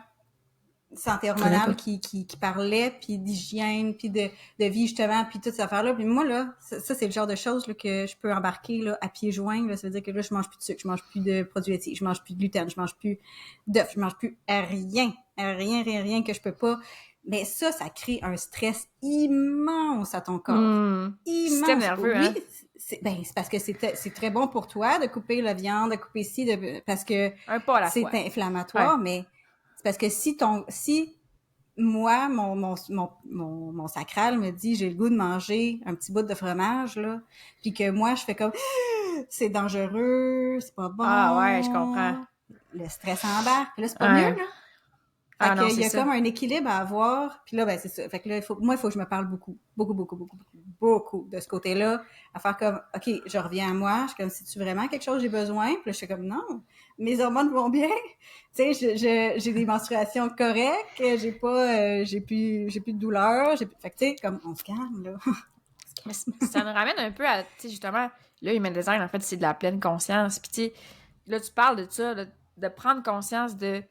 santé hormonale, qui parlait, puis d'hygiène, puis de vie, justement, puis toutes ces affaires-là. Puis moi, là, ça c'est le genre de choses là, que je peux embarquer là, à pieds joints. Là. Ça veut dire que là, je mange plus de sucre, je mange plus de produits laitiers, je mange plus de gluten, je mange plus d'œufs, je mange plus rien que je peux pas. Mais ça crée un stress immense à ton corps. Immense. Système nerveux, oui, hein? C'est parce que c'est très bon pour toi de couper la viande, de couper parce que c'est inflammatoire, mais c'est parce que si moi, mon sacral me dit j'ai le goût de manger un petit bout de fromage, là, puis que moi, je fais comme c'est dangereux, c'est pas bon. Ah ouais, je comprends. Le stress embarque. Puis là, c'est pas mieux, là. Fait non, qu'il y a comme un équilibre à avoir. Puis là, ben c'est ça. Fait que là, il faut que je me parle beaucoup de ce côté-là. À faire comme, OK, je reviens à moi. Je suis comme, c'est-tu vraiment quelque chose que j'ai besoin? Puis là, je suis comme, non, mes hormones vont bien. Tu sais, j'ai des menstruations correctes. J'ai plus de douleur. Fait que, tu sais, comme, on se calme, là. Mais ça nous ramène un peu à, tu sais, justement, là, Human Design, en fait, c'est de la pleine conscience. Puis, tu sais, là, tu parles de ça, de prendre conscience de...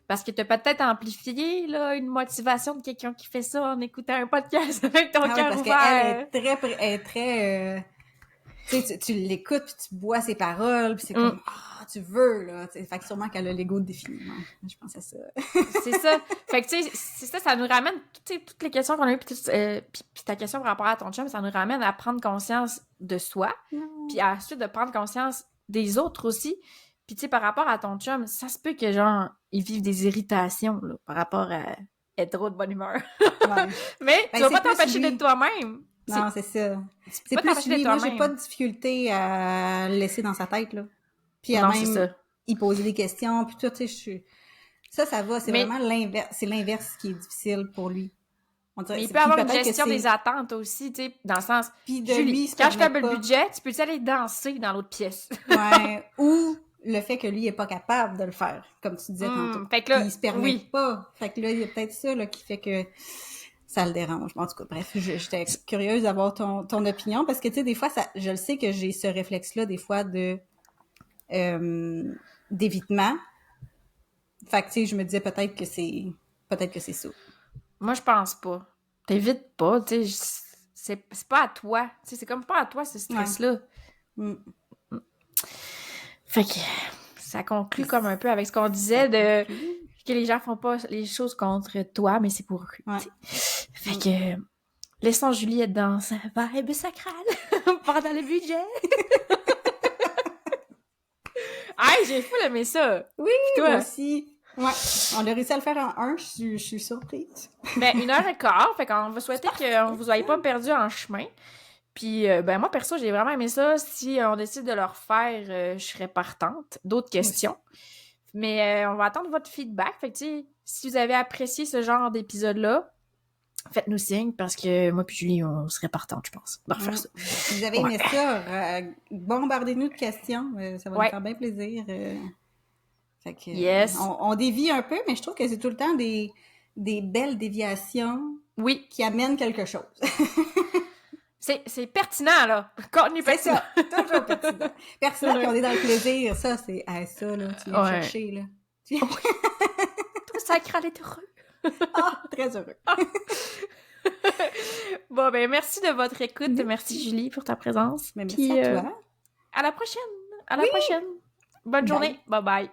Parce que t'as peut-être amplifié là, une motivation de quelqu'un qui fait ça en écoutant un podcast avec ton cœur ouvert. Parce qu'elle est très tu sais, tu l'écoutes, puis tu bois ses paroles, puis c'est comme « tu veux, là! » Fait que sûrement qu'elle a l'ego défini. Je pense à ça. C'est ça. Fait que, tu sais, c'est ça nous ramène, toutes les questions qu'on a eues, puis ta question par rapport à ton chum, ça nous ramène à prendre conscience de soi, puis ensuite de prendre conscience des autres aussi. Puis, tu sais, par rapport à ton chum, ça se peut que, genre, ils vivent des irritations, là, par rapport à être trop de bonne humeur. Ouais. Mais tu vas pas t'empêcher d'être toi-même. Non, c'est ça. C'est plus lui. Moi, j'ai pas de difficulté à le laisser dans sa tête, là. Puis à même y poser des questions, puis tout, tu sais, ça va. C'est vraiment l'inverse. C'est l'inverse qui est difficile pour lui. Mais il peut avoir une gestion des attentes aussi, tu sais, dans le sens... Puis de lui, quand je fais le budget, tu peux-tu aller danser dans l'autre pièce? Ouais, ou le fait que lui est pas capable de le faire, comme tu disais tantôt. Fait que là, il se permet pas. Fait que là, il y a peut-être ça là, qui fait que ça le dérange. En tout cas, bref, j'étais curieuse d'avoir ton opinion, parce que, tu sais, des fois, je le sais que j'ai ce réflexe-là, des fois, d'évitement. Fait que, tu sais, je me disais peut-être que c'est ça. Moi, je pense pas. T'évites pas, tu sais, c'est pas à toi. Tu sais, c'est comme pas à toi, ce stress-là. Ouais. Fait que ça conclut comme un peu avec ce qu'on disait de que les gens font pas les choses contre toi, mais c'est pour eux. Ouais. Fait que laissons Julie être dans sa vibe sacrale pendant le budget. Hey, j'ai fou aimé ça. Oui, toi? Moi aussi. Ouais, on a réussi à le faire en 1, je suis surprise. Ben, 1h15, fait qu'on va souhaiter qu'on vous ait pas perdu en chemin. Puis, ben moi, perso, j'ai vraiment aimé ça. Si on décide de le refaire, je serais partante. D'autres questions. Mais on va attendre votre feedback. Fait que, tu sais, si vous avez apprécié ce genre d'épisode-là, faites-nous signe, parce que moi puis Julie, on serait partante, je pense, de refaire ça. Si vous avez aimé ça, bombardez-nous de questions. Ça va nous faire bien plaisir. Fait que, on dévie un peu, mais je trouve que c'est tout le temps des belles déviations qui amènent quelque chose. C'est pertinent, là. Quand on est pertinent. C'est ça, toujours pertinent. Pertinent, puis on est dans le plaisir. Ça, c'est ça, là, tu viens chercher, là. Tout sacral est heureux. Très heureux. Bon, ben, merci de votre écoute. Merci, Julie, pour ta présence. Merci à toi. À la prochaine. À la prochaine. Bonne journée. Bye bye.